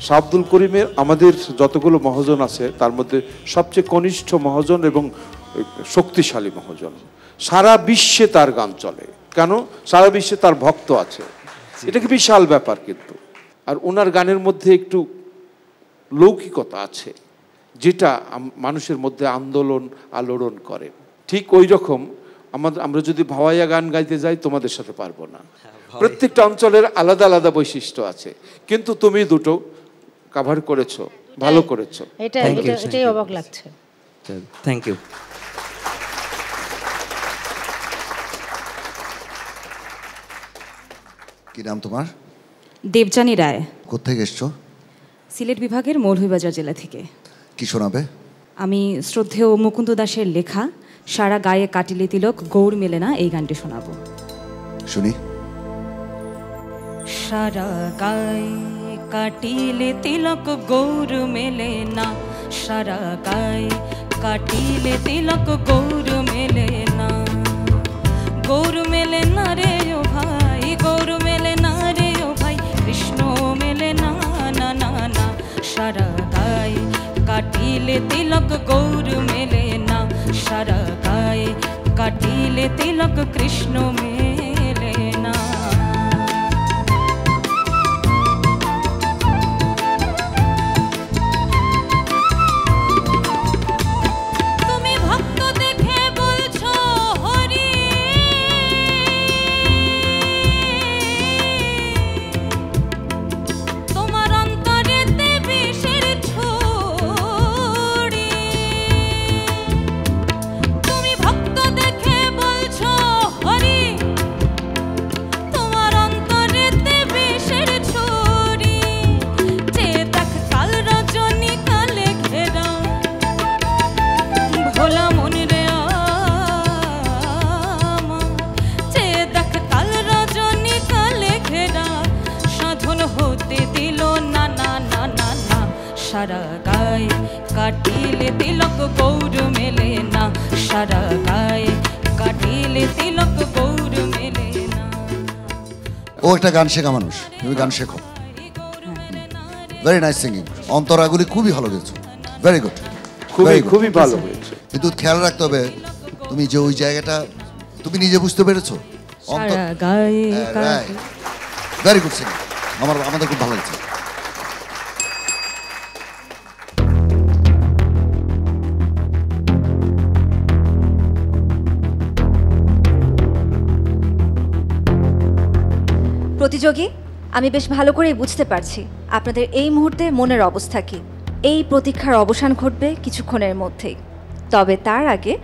শাহ আব্দুল করিমের আমাদের যতগুলো মহাজন আছে তার মধ্যে সবচেয়ে কনিষ্ঠ মহাজন এবং শক্তিশালী মহাজন। সারা বিশ্বে তার গান চলে, কেন? সারা বিশ্বে তার ভক্ত আছে, এটা কি বিশাল ব্যাপার। কিন্তু আর ওনার গানের মধ্যে একটু লৌকিকতা আছে যেটা মানুষের মধ্যে আন্দোলন আলোড়ন করে। ঠিক ওই রকম আমরা যদি ভাওয়াইয়া গান গাইতে যাই তোমাদের সাথে পারবো না। প্রত্যেকটা অঞ্চলের আলাদা আলাদা বৈশিষ্ট্য আছে, কিন্তু তুমি দুটো কভার করেছো, ভালো করেছো। এটাই অবাক লাগছে। Thank you. কি নাম তোমার? দেবযানী রায়। কোত্থেকে এসছো? সিলেট বিভাগের মৌলভীবাজার জেলা থেকে। কি শোনাবে? আমি শ্রদ্ধেয় মুকুন্দ দাসের লেখা সারা গায়ে কাটিলে তিলক গৌর মেলে না এই গানটি শোনাবো। শুনি। সারা গায়ে কাটিলে তিলক গৌর মেলে না, সারা গায়ে কাটিলে তিলক গৌর মেলে না, গৌর মেলে না রে ও ভাই, গৌর মেলে না রে ও ভাই, কৃষ্ণ মেলে না না না না, সারা গায়ে কাটিলে তিলক গৌর মেলে না, সারা গায়ে কাটিলে তিলক কৃষ্ণ মেলে না। তুমি ভক্ত দেখে বলছো হরি, তোমার অন্তরেতে বিষের ছুরি, তুমি ভক্ত দেখে বলছো হরি, গায়ে কাটিলে তিলক গৌর মেলে না সারা গায়ে কাটিলে তিলক গৌর মেলে না। ও একটা গান শেখা মানুষ, তুমি গান শেখো। ভেরি নাইস সিঙ্গিং, অন্তরাগুলি খুবই ভালো গেছো, ভেরি গুড, খুবই ভালো হয়েছে। কিন্তু খেয়াল রাখতে হবে তুমি যে ওই জায়গাটা তুমি নিজে বুঝতে পেরেছো। ভেরি গুড সিঙ্গিং, আমাদের খুব ভালো লাগছে। প্রতিযোগী, আমি বেশ ভালো করেই বুঝতে পারছি আপনাদের এই মুহূর্তে মনের অবস্থা কি। এই প্রতীক্ষার অবসান ঘটবে কিছুক্ষণের মধ্যেই। তবে তার আগে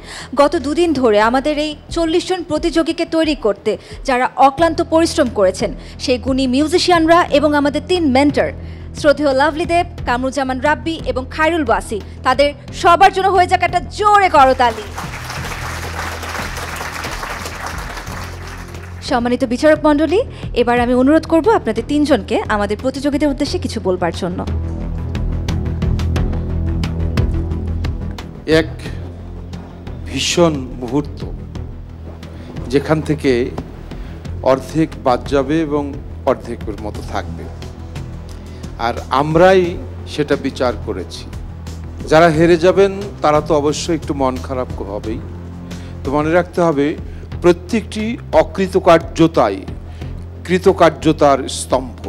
গত দুদিন ধরে আমাদের এই 40 জন প্রতিযোগীকে তৈরি করতে যারা অক্লান্ত পরিশ্রম করেছেন, সেই গুণী মিউজিশিয়ানরা এবং আমাদের 3 মেন্টর শ্রদ্ধেয় লাভলি দেব, কামরুজ্জামান রাব্বি এবং খায়রুল বাসি, তাদের সবার জন্য হয়ে যাক একটা জোরে করতালি। সম্মানিত বিচারক মণ্ডলী, এবার আমি অনুরোধ করব আপনাদের 3 জনকে আমাদের প্রতিযোগীদের উদ্দেশ্যে কিছু বলবার জন্য। এক ভীষণ মুহূর্ত, যেখান থেকে অর্ধেক বাদ যাবে এবং অর্ধেকের মতো থাকবে, আর আমরাই সেটা বিচার করেছি। যারা হেরে যাবেন তারা তো অবশ্যই একটু মন খারাপ হবেই। তো মনে রাখতে হবে প্রত্যেকটি অকৃতকার্যতাই কৃতকার্যতার স্তম্ভ।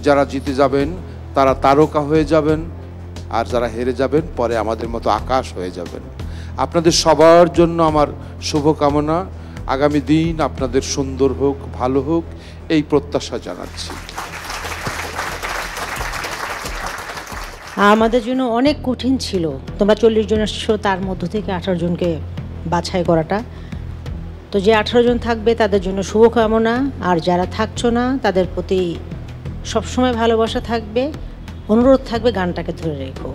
যারা জিতে যাবেন তারা তারকা হয়ে যাবেন, আর যারা হেরে যাবেন পরে আমাদের মতো আকাশ হয়ে যাবেন। আপনাদের সবার জন্য আমার শুভকামনা। আগামী দিন আপনাদের সুন্দর হোক, ভালো হোক, এই প্রত্যাশা জানাচ্ছি। আমাদের জন্য অনেক কঠিন ছিল, তোমরা 40 জন এসেছো, তার মধ্য থেকে 18 জনকে বাছাই করাটা। তো যে 18 জন থাকবে তাদের জন্য শুভকামনা, আর যারা থাকছো না তাদের প্রতি সবসময় ভালোবাসা থাকবে, অনুরোধ থাকবে গানটাকে ধরে রেখো।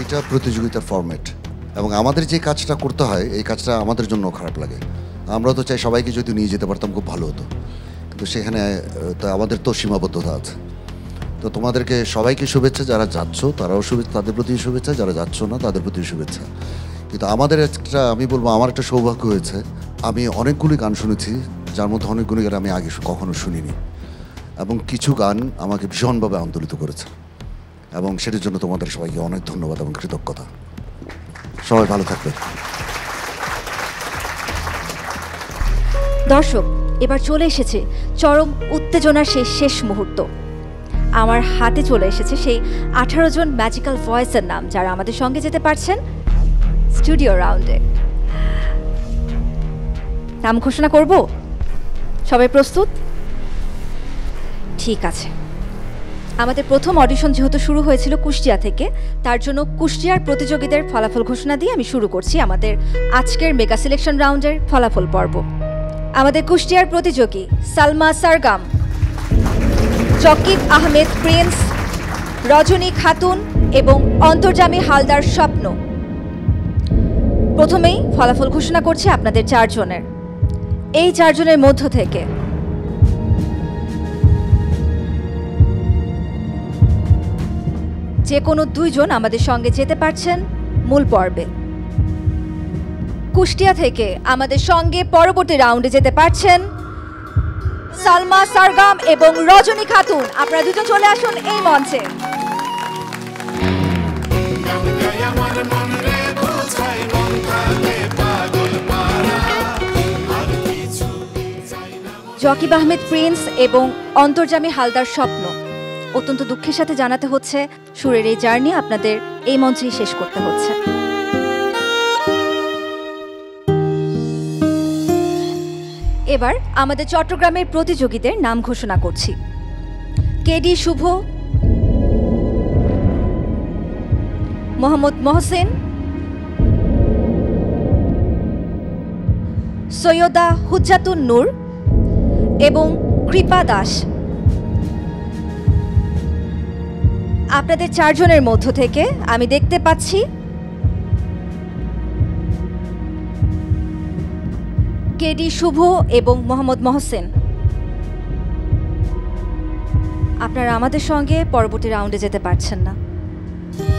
এটা প্রতিযোগিতার ফরম্যাট, এবং আমাদের যে কাজটা করতে হয় এই কাজটা আমাদের জন্য খারাপ লাগে। আমরা তো চাই সবাইকে যদি নিয়ে যেতে পারতাম খুব ভালো হতো, কিন্তু সেখানে তো আমাদের তো সীমাবদ্ধতা আছে। তো তোমাদেরকে সবাইকে শুভেচ্ছা, যারা যাচ্ছ তারাও শুভেচ্ছা, তাদের প্রতি শুভেচ্ছা, যারা যাচ্ছ না তাদের প্রতি শুভেচ্ছা। কিন্তু আমাদের একটা, আমি বলবো আমার একটা সৌভাগ্য হয়েছে, আমি অনেকগুলি গান শুনেছি যার মধ্যে অনেকগুলি গান আমি আগে কখনো শুনিনি, এবং কিছু গান আমাকে ভীষণভাবে আন্দোলিত করেছে, এবং সেটার জন্য তোমাদের সবাইকে অনেক ধন্যবাদ এবং কৃতজ্ঞতা। সবাই ভালো থাকবে। দর্শক, এবার চলে এসেছে চরম উত্তেজনার সেই শেষ মুহূর্ত। আমার হাতে চলে এসেছে সেই 18 জন ম্যাজিক্যাল ভয়েসের নাম, যারা আমাদের সঙ্গে যেতে পারছেন স্টুডিও রাউন্ডে। নাম ঘোষণা করব? সবাই প্রস্তুত? ঠিক আছে। আমাদের প্রথম অডিশন যেহেতু শুরু হয়েছিল কুষ্টিয়া থেকে, তার জন্য কুষ্টিয়ার প্রতিযোগীদের ফলাফল ঘোষণা দিয়ে আমি শুরু করছি আমাদের আজকের মেগা সিলেকশন রাউন্ডের ফলাফল পর্ব। আমাদের কুষ্টিয়ার প্রতিযোগী সালমা সারগাম, জকিব আহমেদ প্রিন্স, রজনী খাতুন এবং অন্তর্জামী হালদার স্বপ্ন। প্রথমেই ফলাফল ঘোষণা করছি আপনাদের 4 জনের। এই 4 জনের মধ্য থেকে যে কোনো 2 জন আমাদের সঙ্গে যেতে পারছেন মূল পর্বে। কুষ্টিয়া থেকে আমাদের সঙ্গে পরবর্তী রাউন্ডে যেতে পারছেন সালমা সারগাম এবং রজনী খাতুন। আপনারা দুজন চলে আসুন এই মঞ্চে। জকিব আহমেদ প্রিন্স এবং অন্তর্জামী হালদার স্বপ্ন, অত্যন্ত দুঃখের সাথে জানাতে হচ্ছে সুরের এই জার্নি আপনাদের এই মঞ্চেই শেষ করতে হচ্ছে। এবার আমাদের চট্টগ্রামের প্রতিযোগীদের নাম ঘোষণা করছি। কেডি শুভ, মোহাম্মদ মহসেন, সৈয়দা হুজ্জাতুন নূর এবং কৃপা দাস। আপনাদের 4 জনের মধ্য থেকে আমি দেখতে পাচ্ছি কেডি শুভ এবং মোহাম্মদ মহসেন। আপনারা আমাদের সঙ্গে পরবর্তী রাউন্ডে যেতে পারছেন না।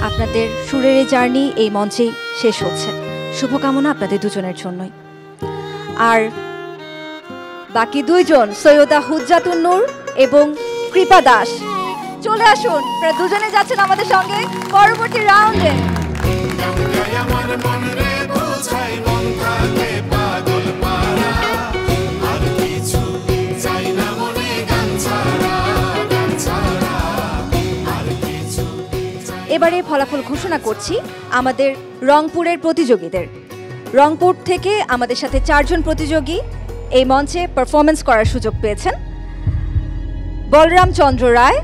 আপনাদের সুরের এই জার্নি এই মঞ্চেই শেষ হচ্ছে। শুভকামনা আপনাদের দুজনের জন্যই। আর বাকি দুইজন সৈয়দা হুজ্জাতুন নূর এবং কৃপা দাস, চলে আসুন। আপনারা দুজনে যাচ্ছেন আমাদের সঙ্গে পরবর্তী রাউন্ডে। এবারে ফলাফল ঘোষণা করছি আমাদের রংপুরের প্রতিযোগীদের। রংপুর থেকে আমাদের সাথে 4 জন প্রতিযোগী এই মঞ্চে পারফরমেন্স করার সুযোগ পেয়েছেন। বলরাম চন্দ্র রায়,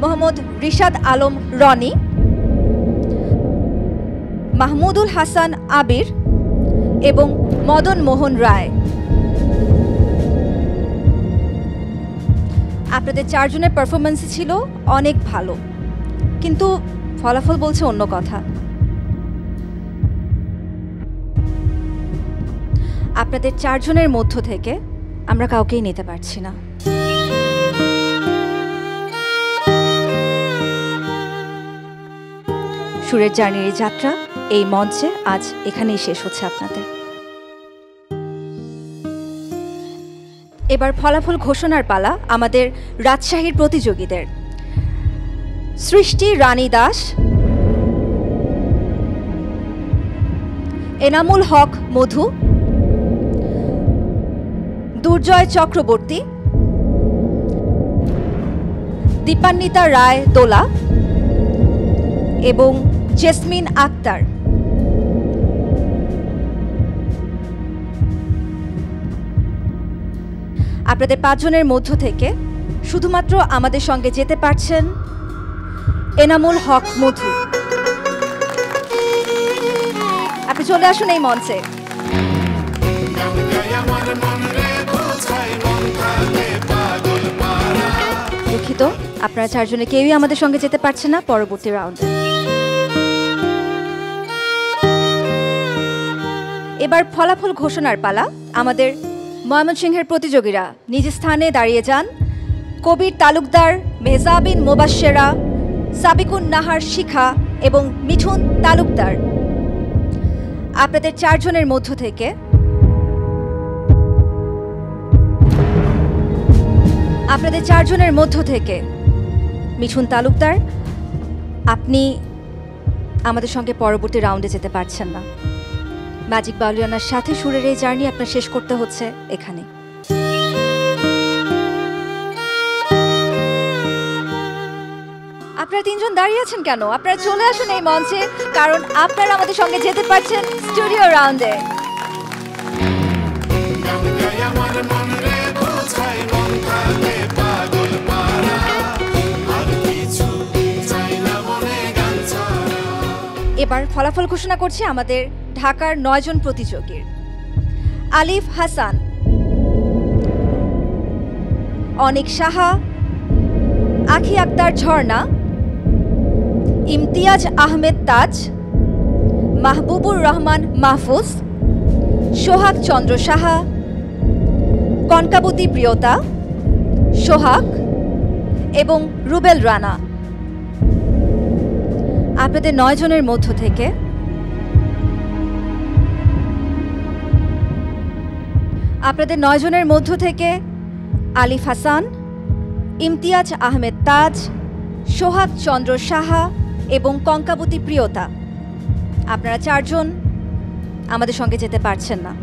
মোহাম্মদ রিশাদ আলম রনি, মাহমুদুল হাসান আবির এবং মদন মোহন রায়। আপনাদের 4 জনের পারফরমেন্স ছিল অনেক ভালো, কিন্তু ফলাফল বলছে অন্য কথা। আপনাদের 4 জনের মধ্য থেকে আমরা কাউকেই নিতে পারছি না। সুরের জার্নির এই যাত্রা এই মঞ্চে আজ এখানেই শেষ হচ্ছে আপনাদের। এবার ফলাফল ঘোষণার পালা আমাদের রাজশাহীর প্রতিযোগীদের। সৃষ্টি রানী দাস, এনামুল হক মধু, দুর্জয় চক্রবর্তী, দীপান্বিতা রায় দোলা এবং জেসমিন আক্তার। আপনাদের 5 জনের মধ্য থেকে শুধুমাত্র আমাদের সঙ্গে যেতে পারছেন এনামুল হক মধু। আপনি চলে আসুন এই মঞ্চে। দুঃখিত, আপনারা 4 জনে কেউই আমাদের সঙ্গে যেতে পারছে না পরবর্তী রাউন্ডে। এবার ফলাফল ঘোষণার পালা আমাদের ময়মনসিংহের প্রতিযোগীরা। নিজ স্থানে দাঁড়িয়ে যান কবির তালুকদার, মেহজাবিন মোবাশ্শেরা, সাবিকুন নাহার শিখা এবং মিঠুন তালুকদার। আপনাদের 4 জনের মধ্য থেকে মিঠুন তালুকদার, আপনি আমাদের সঙ্গে পরবর্তী রাউন্ডে যেতে পারছেন না। ম্যাজিক বাউলিয়ানার সাথে সুরের এই জার্নি আপনার শেষ করতে হচ্ছে এখানে। আপনারা 3 জন দাঁড়িয়ে আছেন কেন? আপনারা চলে আসুন এই মঞ্চে, কারণ আপনারা আমাদের সঙ্গে যেতে পারছেন স্টুডিও রাউন্ডে। এবার ফলাফল ঘোষণা করছি আমাদের ঢাকার 9 জন প্রতিযোগীর। আলিফ হাসান, অনিক সাহা, আখি আক্তার ঝর্ণা, ইমতিয়াজ আহমেদ তাজ, মাহবুবুর রহমান মাহফুজ, সোহাগ চন্দ্র সাহা, কনকাবতী প্রিয়তা, সোহাগ এবং রুবেল রানা। আপনাদের 9 জনের মধ্য থেকে আলিফ হাসান, ইমতিয়াজ আহমেদ তাজ, সোহাগ চন্দ্র সাহা এবং কঙ্কাবতী প্রিয়তা, আপনারা 4 জন আমাদের সঙ্গে যেতে পারছেন না।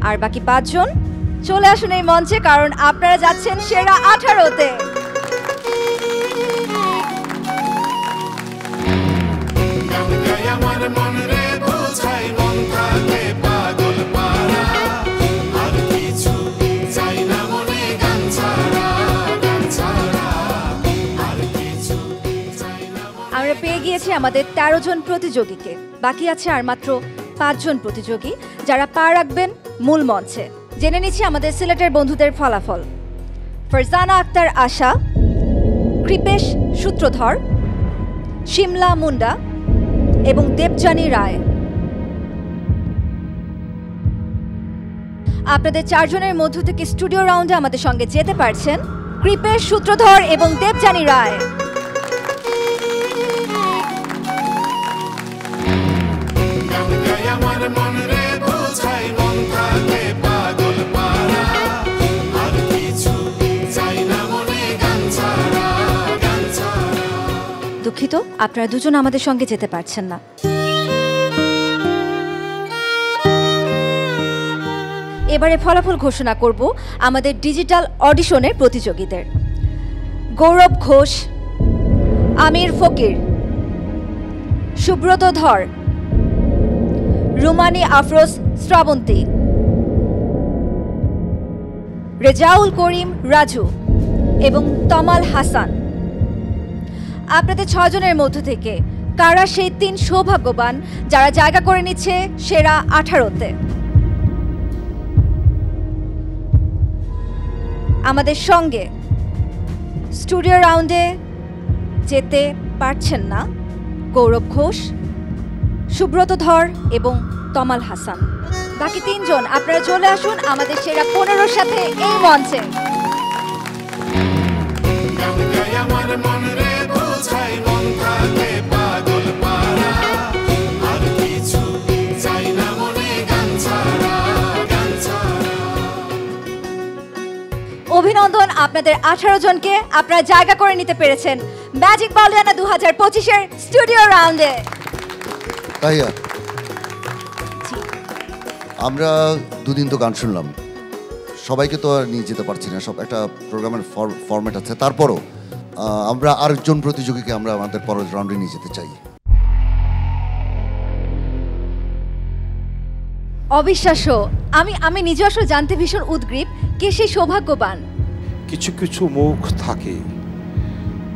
আর বাকি 5 জন চলে আসুন এই মঞ্চে, কারণ আপনারা যাচ্ছেন সেরা 18তে। আমরা পেয়ে গিয়েছি আমাদের 13 জন প্রতিযোগীকে। বাকি আছে আর মাত্র 5 জন প্রতিযোগী যারা পা রাখবেন মূল মঞ্চে। জেনে নিচ্ছি আমাদের সিলেটের বন্ধুদের ফলাফল। ফারজানা আক্তার আশা, কৃপেশ সূত্রধর, শিমলা মুন্ডা এবং দেবজানী রায়। আপনাদের 4 জনের মধ্য থেকে স্টুডিও রাউন্ডে আমাদের সঙ্গে যেতে পারছেন কৃপেশ সূত্রধর এবং দেবযানী রায়। দুঃখিত, আপনারা দুজন আমাদের সঙ্গে যেতে পারছেন না। এবারে ফলাফল ঘোষণা করব আমাদের ডিজিটাল অডিশনের প্রতিযোগীদের। গৌরব ঘোষ, আমির ফকির, সুব্রত ধর, রুমানি আফরোজ শ্রাবন্তী, রেজাউল করিম রাজু এবং তমাল হাসান। আপনাদের 6 জনের মধ্য থেকে কারা সেই 3 সৌভাগ্যবান যারা জায়গা করে নিচ্ছে সেরা 18তে? আমাদের সঙ্গে স্টুডিও রাউন্ডে যেতে পারছেন না গৌরব ঘোষ, সুব্রত ধর এবং তমাল হাসান। বাকি 3 জন আপনারা চলে আসুন আমাদের সেরা 15 সাথে এই মঞ্চে। অভিনন্দন আপনাদের 18 জনকে, আপনারা জায়গা করে নিতে পেরেছেন ম্যাজিক বাউলিয়ানা 2025-এর স্টুডিও রাউন্ডে। তাইয়া, আমরা দুদিন তো গান শুনলাম, সবাইকে তো আর নিয়ে যেতে পারছি না, সব একটা প্রোগ্রামের ফরম্যাট আছে। তারপরও আমরা আরেকজন প্রতিযোগীকে আমরা আমাদের পরের রাউন্ডে নিয়ে যেতে চাই। অবিশ্বাস্য, আমি নিজে আসলে জানতে ভীষণ উদ্গ্রীব কে সেই সৌভাগ্যবান। কিছু কিছু মুখ থাকে,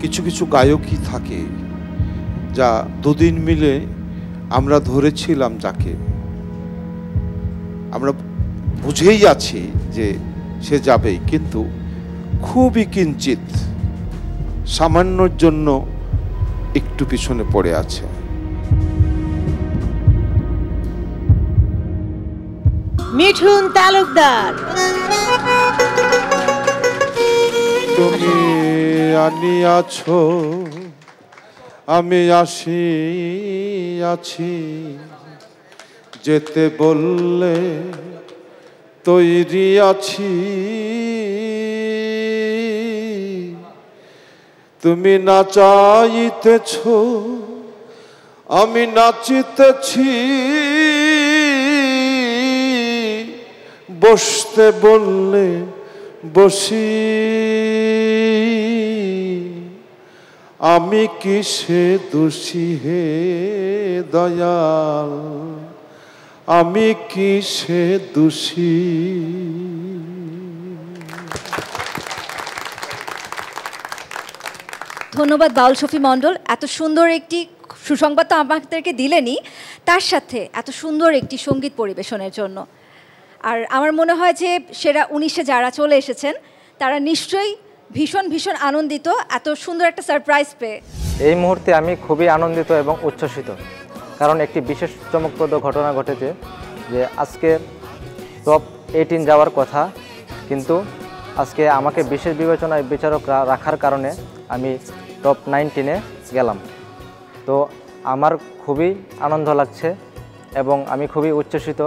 কিছু কিছু গায়কই থাকে যা দুদিন মিলে আমরা ধরেছিলাম, যাকে আমরা বুঝেই আছি যে সে যাবেই, কিন্তু খুবই কিঞ্চিত সামান্যর জন্য একটু পিছনে পড়ে আছে। মিঠুন তালুকদার। তুমি আনিয়াছো, আমি আসিয়াছি, যেতে বললে তৈরি আছি। তুমি নাচাইতেছ, আমি নাচিতেছি, বসতে বললে বসি। আমি কিসে দোষী হে দয়াল, আমি কিসে দোষী। ধন্যবাদ বাউল শফি মণ্ডল, এত সুন্দর একটি সুসংবাদ তো আমাদেরকে দিলেনই, তার সাথে এত সুন্দর একটি সঙ্গীত পরিবেশনের জন্য। আর আমার মনে হয় যে সেরা 19-এ যারা চলে এসেছেন তারা নিশ্চয়ই ভীষণ ভীষণ আনন্দিত এত সুন্দর একটা সারপ্রাইজ পেয়ে। এই মুহূর্তে আমি খুবই আনন্দিত এবং উচ্ছ্বসিত, কারণ একটি বিশেষ চমকপ্রদ ঘটনা ঘটেছে যে আজকে টপ 18 যাওয়ার কথা, কিন্তু আজকে আমাকে বিশেষ বিবেচনায় বিচারক রাখার কারণে আমি টপ 19-এ গেলাম। তো আমার খুবই আনন্দ লাগছে এবং আমি খুবই উচ্ছ্বসিত।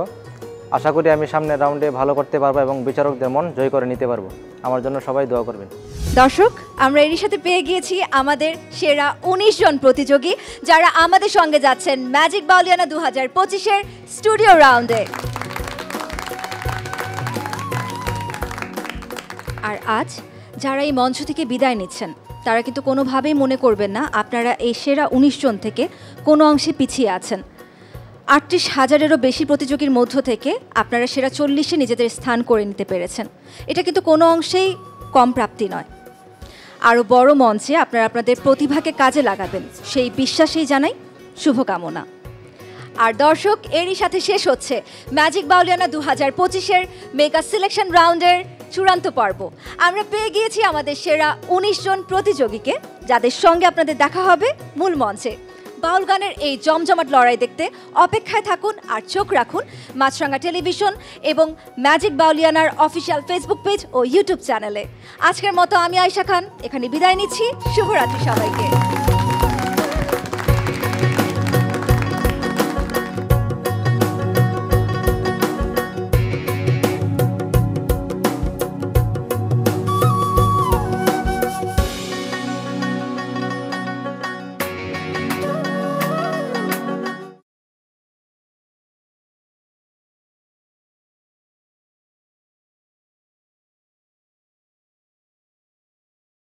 আশা করি আমি সামনের রাউন্ডে ভালো করতে পারবো এবং বিচারকদের মন জয় করে নিতে পারবো। আমার জন্য সবাই দোয়া করবেন। দর্শক, আমরা এরই সাথে পেয়ে গিয়েছি আমাদের সেরা 19 জন প্রতিযোগী যারা আমাদের সঙ্গে যাচ্ছেন ম্যাজিক বাউলিয়ানা 2025-এর স্টুডিও রাউন্ডে। আর আজ যারা এই মঞ্চ থেকে বিদায় নিচ্ছেন তারা কিন্তু কোনোভাবেই মনে করবেন না আপনারা এই সেরা 19 জন থেকে কোনো অংশে পিছিয়ে আছেন। 38,000-এরও বেশি প্রতিযোগীর মধ্য থেকে আপনারা সেরা 40-এ নিজেদের স্থান করে নিতে পেরেছেন। এটা কিন্তু কোনো অংশেই কম প্রাপ্তি নয়। আরও বড় মঞ্চে আপনারা আপনাদের প্রতিভাকে কাজে লাগাবেন সেই বিশ্বাসেই জানাই শুভকামনা। আর দর্শক, এরই সাথে শেষ হচ্ছে ম্যাজিক বাউলিয়ানা 2025-এর মেগা সিলেকশন রাউন্ডের চূড়ান্ত পর্ব। আমরা পেয়ে গিয়েছি আমাদের সেরা 19 জন প্রতিযোগীকে, যাদের সঙ্গে আপনাদের দেখা হবে মূল মঞ্চে। বাউল গানের এই জমজমাট লড়াই দেখতে অপেক্ষায় থাকুন আর চোখ রাখুন মাছরাঙা টেলিভিশন এবং ম্যাজিক বাউলিয়ানার অফিসিয়াল ফেসবুক পেজ ও ইউটিউব চ্যানেলে। আজকের মতো আমি আয়শা খান এখানে বিদায় নিচ্ছি। শুভরাত্রি সবাইকে।